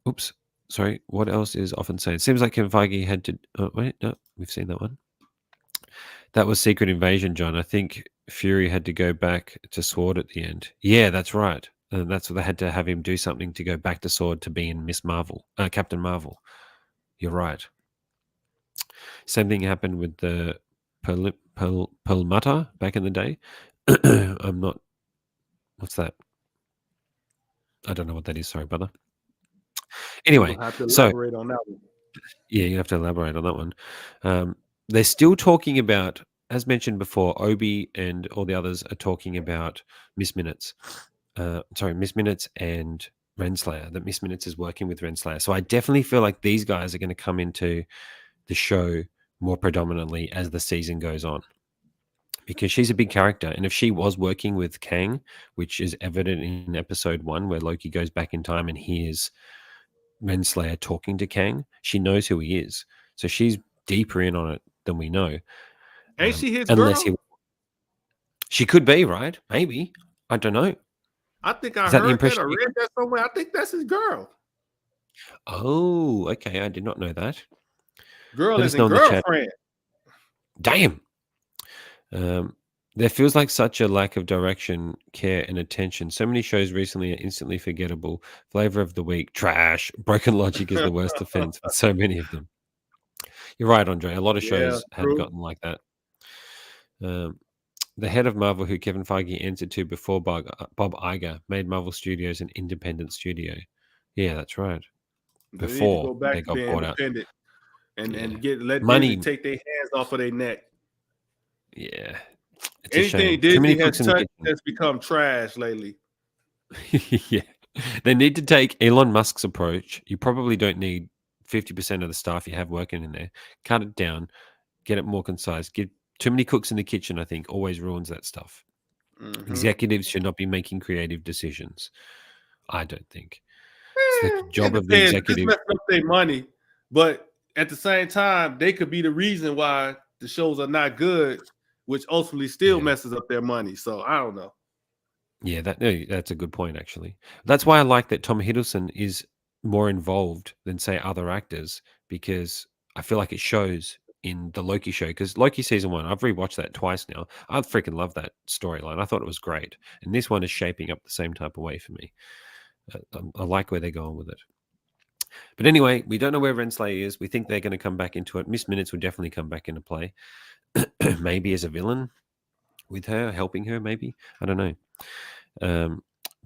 Oops. Sorry, what else is often said? It seems like Kevin Feige had to... Oh, wait, no, we've seen that one. That was Secret Invasion, John. I think Fury had to go back to Sword at the end. Yeah, that's right. And that's what they had to have him do something to go back to Sword to be in Captain Marvel. You're right. Same thing happened with the Perlmutter back in the day. I'm not... What's that? I don't know what that is. Sorry, brother. Anyway, have to elaborate on that one. Yeah, you have to elaborate on that one. They're still talking about as mentioned before, Obi and all the others are talking about Miss Minutes. Miss Minutes and Renslayer. That Miss Minutes is working with Renslayer. So I definitely feel like these guys are going to come into the show more predominantly as the season goes on, because she's a big character. And if she was working with Kang, which is evident in episode 1, where Loki goes back in time and hears Renslayer talking to Kang, she knows who he is. So she's deeper in on it than we know. Ain't she his Unless girl? she could be, right? Maybe. I don't know. I think I Is that the heard that impression or read that somewhere. I think that's his girl. Oh, okay. I did not know that. Girl Let as us in know in the chat. girlfriend. Damn. There feels like such a lack of direction, care, and attention. So many shows recently are instantly forgettable. Flavor of the week, trash. Broken logic is the worst offense with so many of them. You're right, Andre. A lot of shows have gotten like that. The head of Marvel, who Kevin Feige answered to before Bob Iger, made Marvel Studios an independent studio. Yeah, that's right. Before they got bought out. And let money Disney take their hands off of their neck. Yeah. It's anything Disney has touched has become trash lately. Yeah. They need to take Elon Musk's approach. You probably don't need 50% of the staff you have working in there. Cut it down, get it more concise. Get too many cooks in the kitchen, I think, always ruins that stuff. Mm-hmm. Executives should not be making creative decisions. I don't think. It's the job of the executive. Messing up their money, but at the same time, they could be the reason why the shows are not good, which ultimately still messes up their money. So I don't know. Yeah, that's a good point, actually. That's why I like that Tom Hiddleston is more involved than, say, other actors, because I feel like it shows in the Loki show. Because Loki season 1, I've rewatched that twice now. I freaking love that storyline. I thought it was great. And this one is shaping up the same type of way for me. I like where they're going with it. But anyway, we don't know where Renslayer is. We think they're going to come back into it. Miss Minutes will definitely come back into play. Maybe as a villain with her, helping her, maybe. I don't know.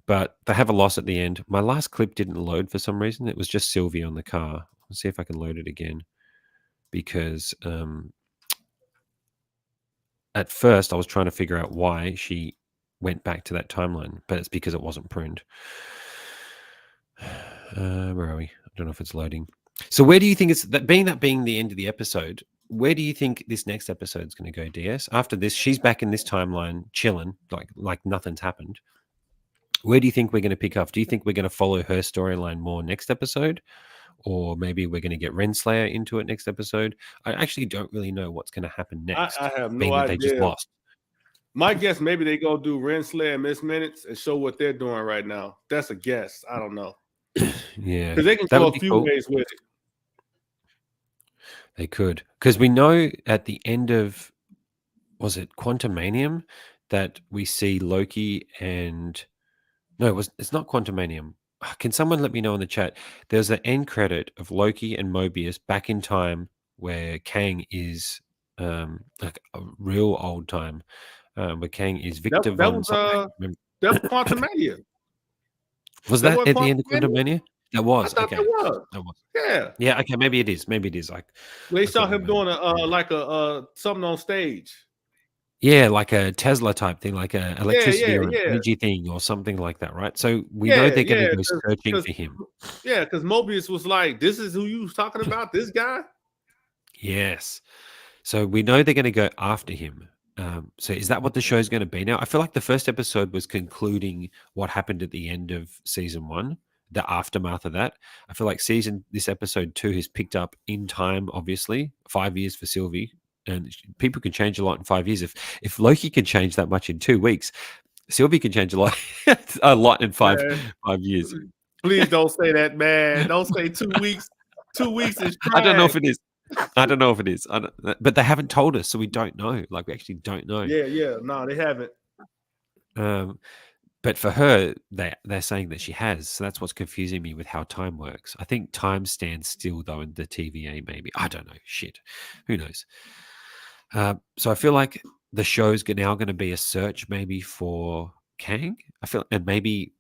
But they have a loss at the end. My last clip didn't load for some reason. It was just Sylvie on the car. Let's see if I can load it again. Because at first I was trying to figure out why she went back to that timeline, but it's because it wasn't pruned. Where are we? I don't know if it's loading. So where do you think it's that being the end of the episode? Where do you think this next episode is going to go, DS? After this, she's back in this timeline, chilling, like nothing's happened. Where do you think we're going to pick up? Do you think we're going to follow her storyline more next episode? Or maybe we're going to get Renslayer into it next episode? I actually don't really know what's going to happen next. I have no idea. They just lost. My guess, maybe they go do Renslayer and Miss Minutes and show what they're doing right now. That's a guess. I don't know. Yeah. Because they can go a few ways with it. They could. Because we know at the end of, was it Quantumanium, that we see Loki and... No, it's not Quantumanium. Can someone let me know in the chat? There's an end credit of Loki and Mobius back in time where Kang is like a real old time, where Kang is Victor Von something. That was Quantumania. Was that at the end of Quantumania? That was. I thought okay. That was. Yeah. Yeah. Okay. Maybe it is. Like they saw him doing something on stage. Yeah, like a Tesla type thing, like a electricity or an energy thing or something like that, right? So we know they're going to go searching for him. Yeah, because Mobius was like, "This is who you was talking about, this guy." Yes. So we know they're going to go after him. So is that what the show's going to be now? I feel like the first episode was concluding what happened at the end of season 1, the aftermath of that. I feel like this episode 2 has picked up in time, obviously, 5 years for Sylvie. And people can change a lot in 5 years. If Loki can change that much in 2 weeks, Sylvie can change a lot in five years. Please don't say that, man. Don't say 2 weeks. 2 weeks is trash. I don't know if it is. But they haven't told us, so we don't know. Like, we actually don't know. Yeah. No, they haven't. But for her, they're saying that she has. So that's what's confusing me with how time works. I think time stands still, though, in the TVA, maybe. I don't know. Shit. Who knows? So I feel like the show's now going to be a search maybe for Kang. I feel, and maybe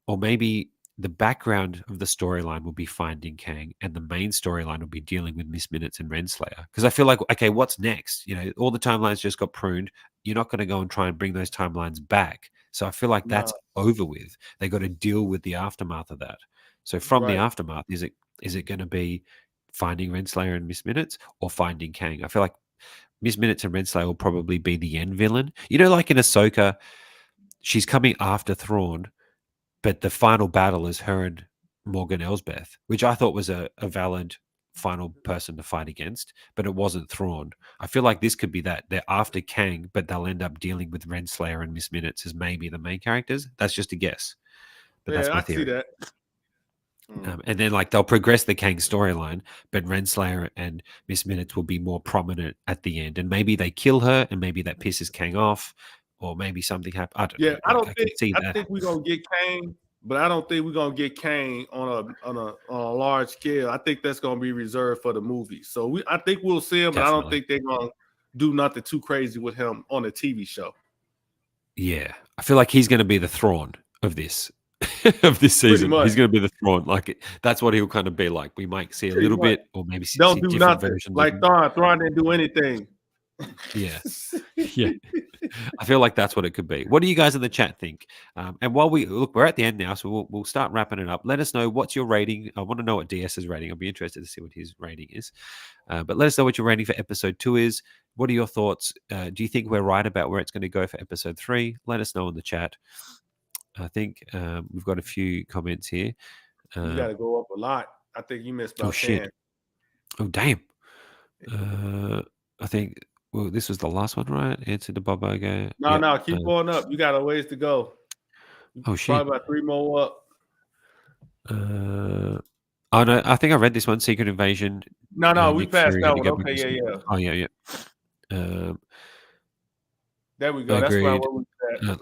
the background of the storyline will be finding Kang, and the main storyline will be dealing with Miss Minutes and Renslayer. Because I feel like, okay, what's next? All the timelines just got pruned. You're not going to go and try and bring those timelines back. So I feel like that's over with. They got to deal with the aftermath of that. So from the aftermath, is it going to be finding Renslayer and Miss Minutes, or finding Kang? I feel like Miss Minutes and Renslayer will probably be the end villain. Like in Ahsoka, she's coming after Thrawn, but the final battle is her and Morgan Elsbeth, which I thought was a valid final person to fight against, but it wasn't Thrawn. I feel like this could be that. They're after Kang, but they'll end up dealing with Renslayer and Miss Minutes as maybe the main characters. That's just a guess, but that's my theory. I see that. And then they'll progress the Kang storyline, but Renslayer and Miss Minutes will be more prominent at the end, and maybe they kill her, and maybe that pisses Kang off, or maybe something happens. I don't know. I think we're gonna get Kang, but I don't think we're gonna get Kang on a large scale. I think that's gonna be reserved for the movie. So I think we'll see him, but I don't think they're gonna do nothing too crazy with him on a TV show. Yeah, I feel like he's gonna be the Thrawn of this. Of this season, he's going to be the Thrawn. That's what he'll kind of be like. We might see a little bit, or maybe see different nothing. Versions. Like Thrawn didn't do anything. Yeah. I feel like that's what it could be. What do you guys in the chat think? And while we're at the end now, so we'll start wrapping it up. Let us know what's your rating. I want to know what DS's rating. I'll be interested to see what his rating is. But let us know what your rating for episode 2 is. What are your thoughts? Do you think we're right about where it's going to go for episode 3? Let us know in the chat. I think we've got a few comments here. You got to go up a lot. I think you missed about 10. Oh, damn. I think, this was the last one, right? Answer to Bob Ogo. No, keep going up. You got a ways to go. Oh, shit. Probably about 3 more up. No, I think I read this one, Secret Invasion. No, we passed that one. Okay, yeah. Oh, yeah. There we go. That's where we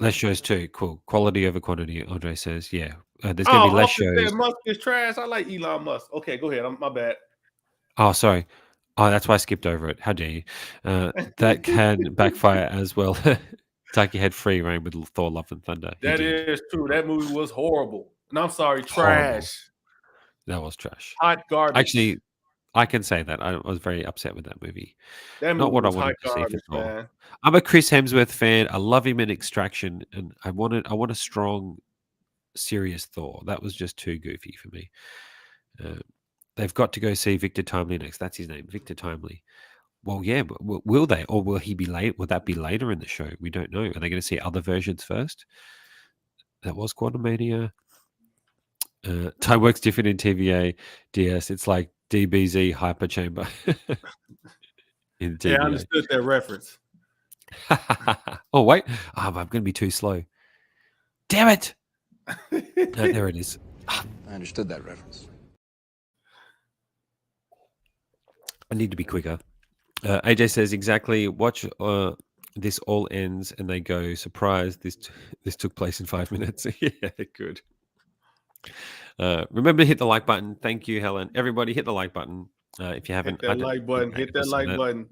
less shows too. Cool. Quality over quantity, Andre says. Yeah. There's going to be less shows. Musk is trash. I like Elon Musk. Okay, go ahead. My bad. Oh, sorry. Oh, that's why I skipped over it. How dare you? That can backfire as well. Taki had free reign with Thor: Love and Thunder. That is true. That movie was horrible. And I'm sorry, trash. Horrible. That was trash. Hot garbage. Actually, I can say that. I was very upset with that movie. That movie Not what I wanted to see for Thor. I'm a Chris Hemsworth fan. I love him in Extraction, and I want a strong, serious Thor. That was just too goofy for me. They've got to go see Victor Timely next. That's his name, Victor Timely. Well, yeah, but will they, or will he be late? Will that be later in the show? We don't know. Are they going to see other versions first? That was Quantumania. Time works different in TVA, DS. It's like DBZ Hyper Chamber. In TVA. Yeah, I understood that reference. Oh, wait. I'm going to be too slow. Damn it. There it is. I understood that reference. I need to be quicker. AJ says exactly. Watch this all ends and they go, surprise, this took place in 5 minutes. Yeah, good. Remember to hit the like button. Thank you, Helen. Everybody hit the like button. If you haven't, hit that like button. Hit that like button.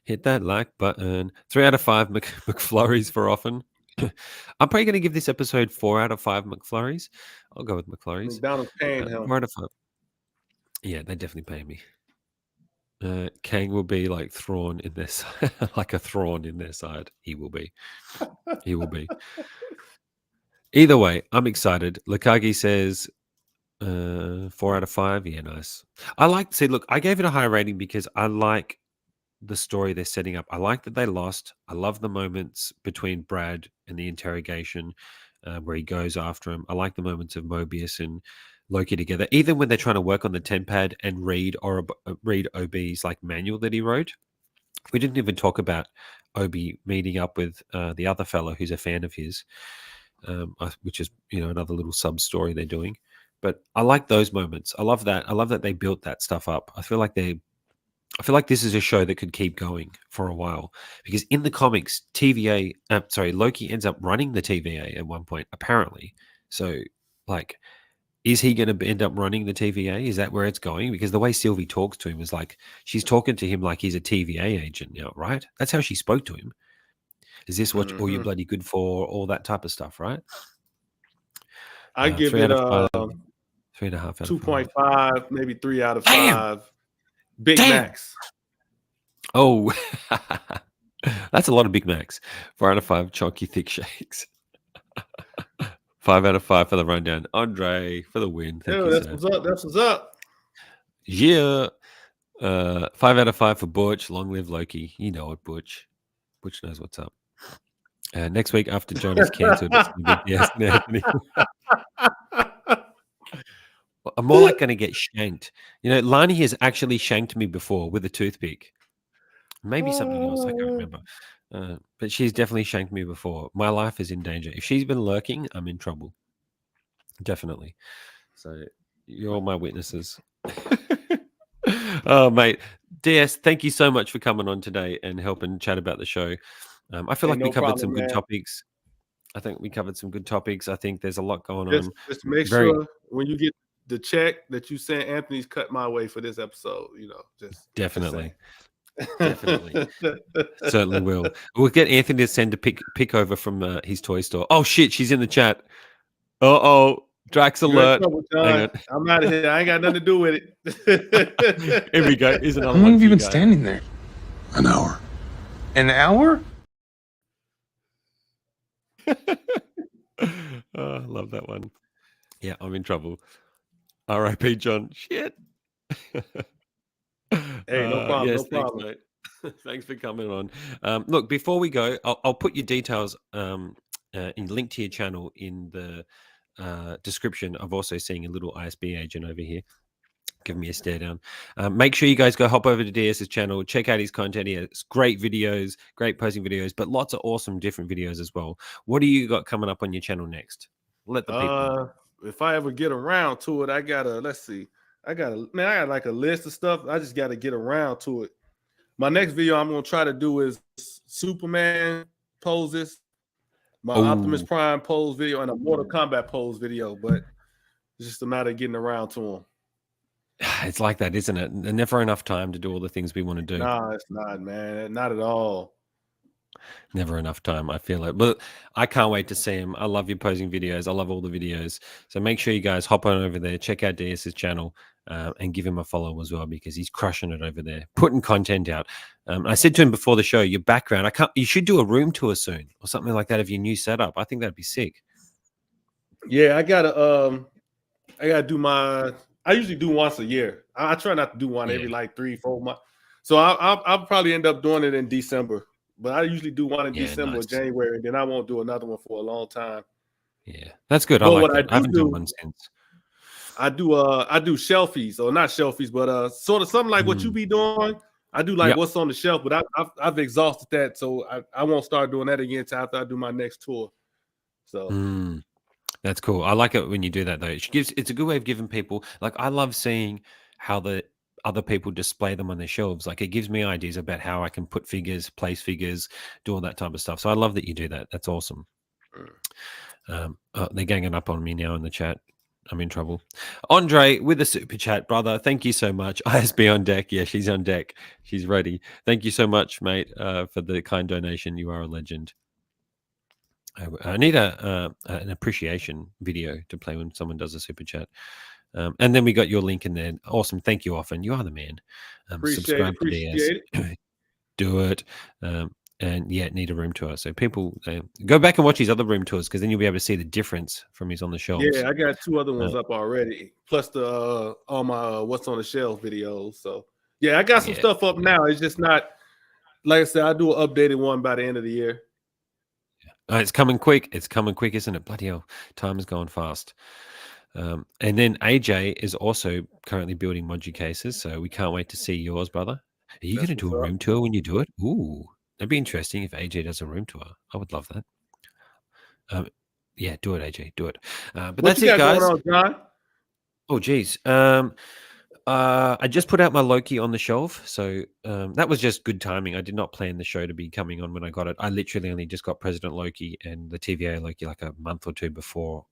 Hit that like button. 3 out of 5 McFlurries for often. I'm probably going to give this episode 4 out of 5 McFlurries. I'll go with McFlurries. McDonald's paying him. 4 out of 5. Yeah, they definitely pay me. Kang will be like Thrawn in this, like a Thrawn in their side. He will be. He will be. Either way, I'm excited. Lakagi says 4 out of 5. Yeah, nice. Look, I gave it a high rating because I like the story they're setting up. I like that they lost. I love the moments between Brad and the interrogation where he goes after him. I like the moments of Mobius and Loki together, even when they're trying to work on the TemPad and read Obi's like manual that he wrote. We didn't even talk about Obi meeting up with the other fellow who's a fan of his, which is another little sub story they're doing. But I like those moments. I love that. I love that they built that stuff up. I feel like this is a show that could keep going for a while because in the comics, Loki ends up running the TVA at one point, apparently. So, like, is he going to end up running the TVA? Is that where it's going? Because the way Sylvie talks to him is like she's talking to him like he's a TVA agent now, right? That's how she spoke to him. Is this what all you're bloody good for? All that type of stuff, right? I give 3 it out of 5. 3.5 out of 5. 2.5, maybe 3 out of Damn. 5. Big Damn. Macs. Oh, that's a lot of Big Macs. 4 out of 5 chalky thick shakes. 5 out of 5 for the rundown. Andre for the win. Thank you, That's sir. what's up. That's what's up. Yeah. 5 out of 5 for Butch. Long live Loki. You know it, Butch. Butch knows what's up. Next week after John is cancelled, it's going to be DS and Anthony. I'm more like going to get shanked. You know, Lani has actually shanked me before with a toothpick. Maybe something else. I can't remember. But she's definitely shanked me before. My life is in danger. If she's been lurking, I'm in trouble. Definitely. So you're all my witnesses. Oh, mate. DS, thank you so much for coming on today and helping chat about the show. I feel like we covered some good topics. I think we covered some good topics. I think there's a lot going on. Just make sure when you get the check that you sent Anthony's cut my way for this episode, you know, definitely. Definitely. Certainly will. We'll get Anthony to send a pick over from his toy store. Oh shit, she's in the chat. Uh-oh. Drax alert. Hang on. I'm out of here. I ain't got nothing to do with it. Here we go. Here's another How long one have you been standing there? An hour. An hour? Oh, I love that one. Yeah, I'm in trouble. R.I.P. John. Shit. Hey, no problem. Yes, no problem. Thanks, mate. Thanks for coming on. Look, before we go, I'll put your details in link to your channel in the description. I've also seen a little ISB agent over here giving me a stare down. Make sure you guys go hop over to DS's channel, check out his content. He has great videos, great posting videos, but lots of awesome different videos as well. What do you got coming up on your channel next? Let the people know. If I ever get around to it, I gotta I got like a list of stuff. I just gotta get around to it. My next video I'm gonna try to do is Superman poses, my Optimus Prime pose video, and a Mortal Kombat pose video, but it's just a matter of getting around to them. It's like that, isn't it? There's never enough time to do all the things we want to do. Nah, it's not, man. Not at all. Never enough time, I feel it. But I can't wait to see him. I love your posing videos. I love all the videos. So make sure you guys hop on over there, check out DS's channel, and give him a follow as well, because he's crushing it over there, putting content out. I said to him before the show, your background, you should do a room tour soon or something like that of your new setup. I think that'd be sick. Yeah, I gotta do I usually do once a year. I try not to do one every like 3-4 months. So I'll probably end up doing it in December. But I usually do one in December or January, and then I won't do another one for a long time. Yeah, that's good. I like that. I haven't done one since. I do shelfies, or not shelfies, but sort of something like what you be doing. I do like what's on the shelf, but I've exhausted that, so I won't start doing that again until after I do my next tour. So that's cool. I like it when you do that though. It's a good way of giving people, like, I love seeing how the other people display them on their shelves. Like, it gives me ideas about how I can put figures, place figures, do all that type of stuff. So I love that you do that. That's awesome. They're ganging up on me now in the chat. I'm in trouble. Andre with a super chat, brother. Thank you so much. ISB on deck. Yeah, she's on deck. She's ready. Thank you so much, mate, for the kind donation. You are a legend. I need an appreciation video to play when someone does a super chat. And then we got your link in there. Awesome. Thank you, Often. You are the man. Subscribe to DS. Do it. And yeah, need a room tour. So people go back and watch his other room tours, because then you'll be able to see the difference from his on the shelves. Yeah, I got 2 other ones up already, plus the all my what's on the shelf videos. So yeah, I got some stuff up now. It's just not, like I said, I do an updated one by the end of the year. It's coming quick. It's coming quick, isn't it? Bloody hell. Time is going fast. And then AJ is also currently building Moji cases, so we can't wait to see yours, brother. Are you going to do a room tour when you do it? Ooh, that'd be interesting if AJ does a room tour. I would love that. Yeah, do it, AJ. Do it. But what that's you it, got guys. Going on, John? Oh, geez. I just put out my Loki on the shelf, so that was just good timing. I did not plan the show to be coming on when I got it. I literally only just got President Loki and the TVA Loki like a month or 2 before.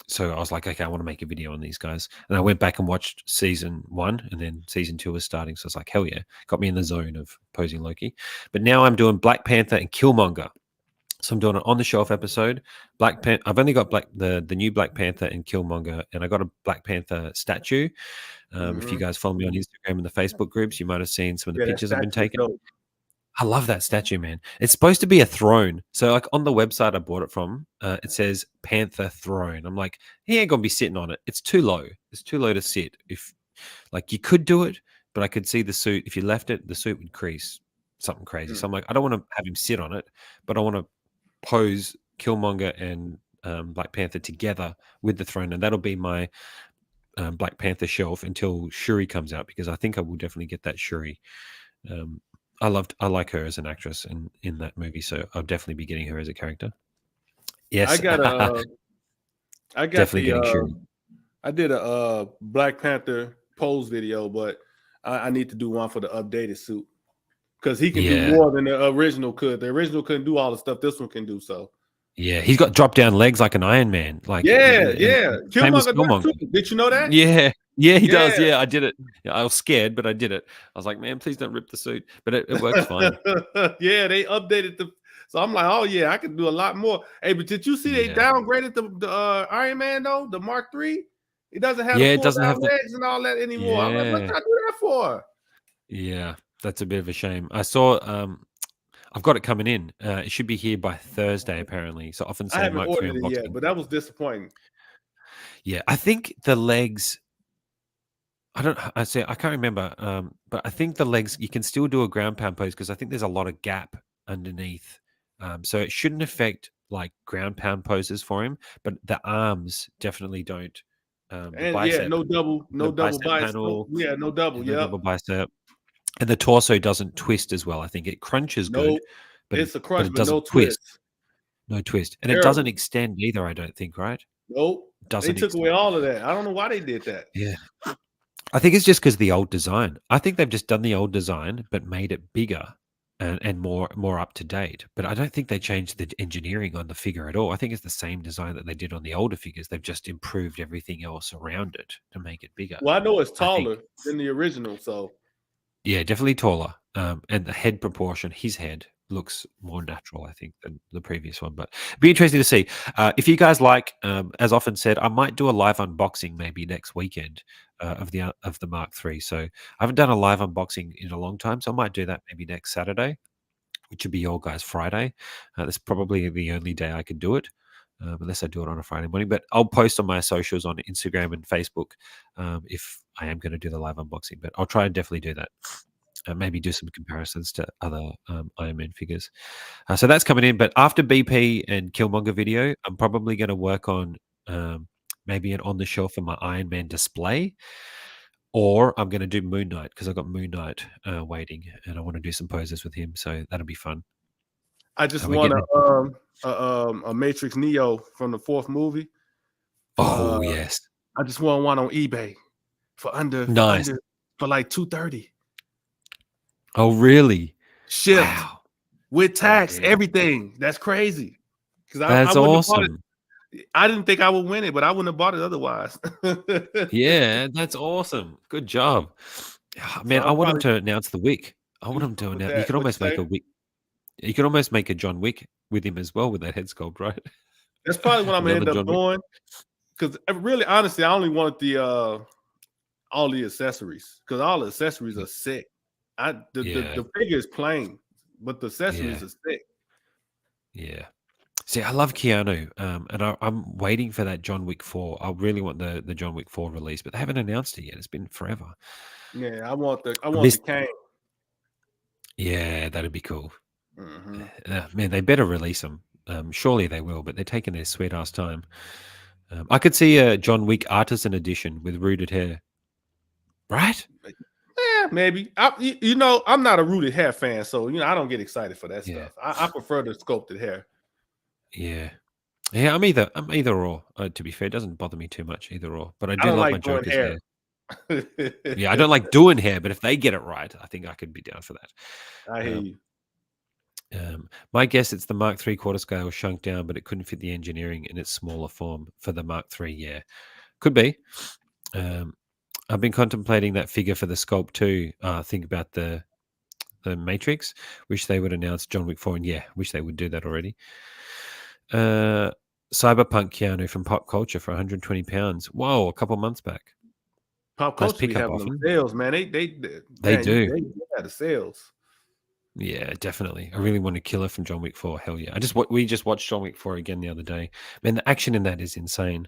So I was like, okay, I want to make a video on these guys. And I went back and watched season 1, and then season 2 was starting. So I was like, hell yeah, got me in the zone of posing Loki. But now I'm doing Black Panther and Killmonger. So I'm doing an on the shelf episode. I've only got the new Black Panther and Killmonger, and I got a Black Panther statue. If you guys follow me on Instagram and the Facebook groups, you might have seen some of the pictures I've been taking. I love that statue, man. It's supposed to be a throne. So like on the website I bought it from, it says Panther throne. I'm like, he ain't gonna be sitting on it. It's too low. It's too low to sit. If like you could do it, but I could see the suit. If you left it, the suit would crease something crazy. So I'm like, I don't want to have him sit on it, but I want to pose Killmonger and Black Panther together with the throne, and that'll be my Black Panther shelf until Shuri comes out, because I think I will definitely get that Shuri. I like her as an actress in that movie, so I'll definitely be getting her as a character. Yes, I got definitely getting Shuri. I did a Black Panther pose video, but I need to do one for the updated suit, because he can do more than the original could. The original couldn't do all the stuff this one can do. So yeah, he's got drop down legs like an Iron Man. Like Killmonger. Did you know that? Yeah, he does. Yeah, I did it. I was scared, but I did it. I was like, man, please don't rip the suit. But it works fine. Yeah, they updated the. So I'm like, oh yeah, I can do a lot more. Hey, but did you see they downgraded the Iron Man though, the Mark III? It doesn't have it doesn't have legs and all that anymore. I'm like, what did I do that for? Yeah, that's a bit of a shame. I saw I've got it coming in. It should be here by Thursday, apparently. So often say I haven't Mark ordered III it yet, but that was disappointing. Yeah, I think the legs. I can't remember. But I think the legs, you can still do a ground pound pose, because I think there's a lot of gap underneath. So it shouldn't affect like ground pound poses for him, but the arms definitely don't. And bicep, no double bicep panel. No double. No double bicep. And the torso doesn't twist as well. I think it crunches good, but it's a crunch, but it doesn't no twist. No twist. And it doesn't extend either, I don't think, right? Nope. They took away all of that. I don't know why they did that. Yeah. I think it's just because of the old design. I think they've just done the old design, but made it bigger and more up to date. But I don't think they changed the engineering on the figure at all. I think it's the same design that they did on the older figures. They've just improved everything else around it to make it bigger. Well, I know it's taller than the original, so. Yeah, definitely taller. And the head proportion, his head looks more natural, I think, than the previous one. But it'd be interesting to see. If you guys like, as often said, I might do a live unboxing maybe next weekend of the Mark III. So I haven't done a live unboxing in a long time, so I might do that maybe next Saturday, which would be your guys' Friday. That's probably the only day I could do it. Unless I do it on a Friday morning, but I'll post on my socials on Instagram and Facebook if I am going to do the live unboxing. But I'll try and definitely do that. Maybe do some comparisons to other Iron Man figures. So that's coming in. But after BP and Killmonger video, I'm probably going to work on maybe an on the shelf for my Iron Man display, or I'm going to do Moon Knight, because I've got Moon Knight waiting, and I want to do some poses with him. So that'll be fun. I just want a Matrix Neo from the fourth movie. Oh yes, I just want one on eBay for under for like $230. Oh really? Shipped with tax, everything. That's crazy. That's awesome. I didn't think I would win it, but I wouldn't have bought it otherwise. Yeah, that's awesome. Good job, man. I want him to announce the Wick. I want him to announce. You could almost make a Wick. You could almost make a John Wick with him as well, with that head sculpt, right? That's probably what I'm gonna end up doing. Because really, honestly, I only wanted the all the accessories, because all the accessories are sick. The figure is plain, but the accessories are sick. Yeah. See, I love Keanu, and I'm waiting for that John Wick 4. I really want the John Wick 4 release, but they haven't announced it yet. It's been forever. Yeah, I want the Kang. Yeah, that'd be cool. Mm-hmm. Man, they better release them. Surely they will, but they're taking their sweet ass time. I could see a John Wick Artisan edition with rooted hair. Right? Yeah, maybe. I'm not a rooted hair fan, so I don't get excited for that stuff. I prefer the sculpted hair. Yeah. I'm either or. To be fair, it doesn't bother me too much either or. But I do love my Joker's hair. Yeah, I don't like doing hair, but if they get it right, I think I could be down for that. I hear you. My guess, it's the Mark III quarter scale shrunk down, but it couldn't fit the engineering in its smaller form for the Mark III. Yeah, could be. I've been contemplating that figure for the sculpt too. Think about the the Matrix. Wish they would announce John Wick 4, and wish they would do that already. Cyberpunk Keanu from Pop Culture for £120. Whoa, a couple months back. Pop Culture be having them sales, man. They do. They have the sales. Yeah, definitely. I really want to kill her from John Wick 4. Hell yeah. We just watched John Wick 4 again the other day. Man, the action in that is insane.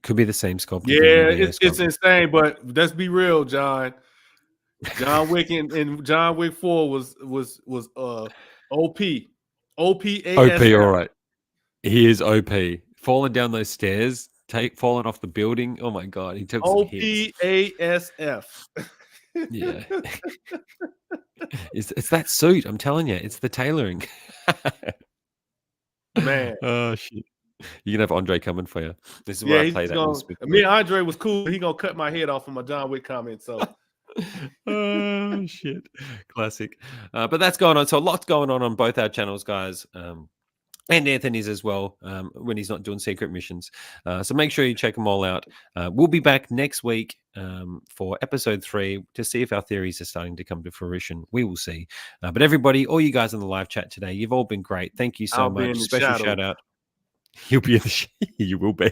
Could be the same sculpt. Yeah, it's insane, but let's be real, John. John Wick and John Wick 4 was OP. OP, all right. He is OP. Falling down those stairs, falling off the building. Oh my god, he took some hits. OPASF. Yeah. It's that suit, I'm telling you. It's the tailoring. Man. Oh shit. You can have Andre coming for you. This is where I play that. Me and Andre was cool. He gonna cut my head off from my John Wick comment. So oh shit. Classic. But that's going on. So a lot's going on both our channels, guys. And Anthony's as well, when he's not doing secret missions. So make sure you check them all out. We'll be back next week for episode 3 to see if our theories are starting to come to fruition. We will see. But everybody, all you guys in the live chat today, you've all been great. Thank you so much. Special shout out. You'll be in the you will be.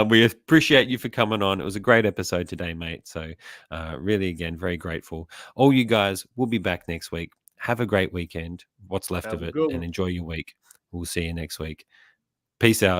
We appreciate you for coming on. It was a great episode today, mate. So really, again, very grateful. All you guys, we'll be back next week. Have a great weekend, what's left of it, and enjoy your week. We'll see you next week. Peace out.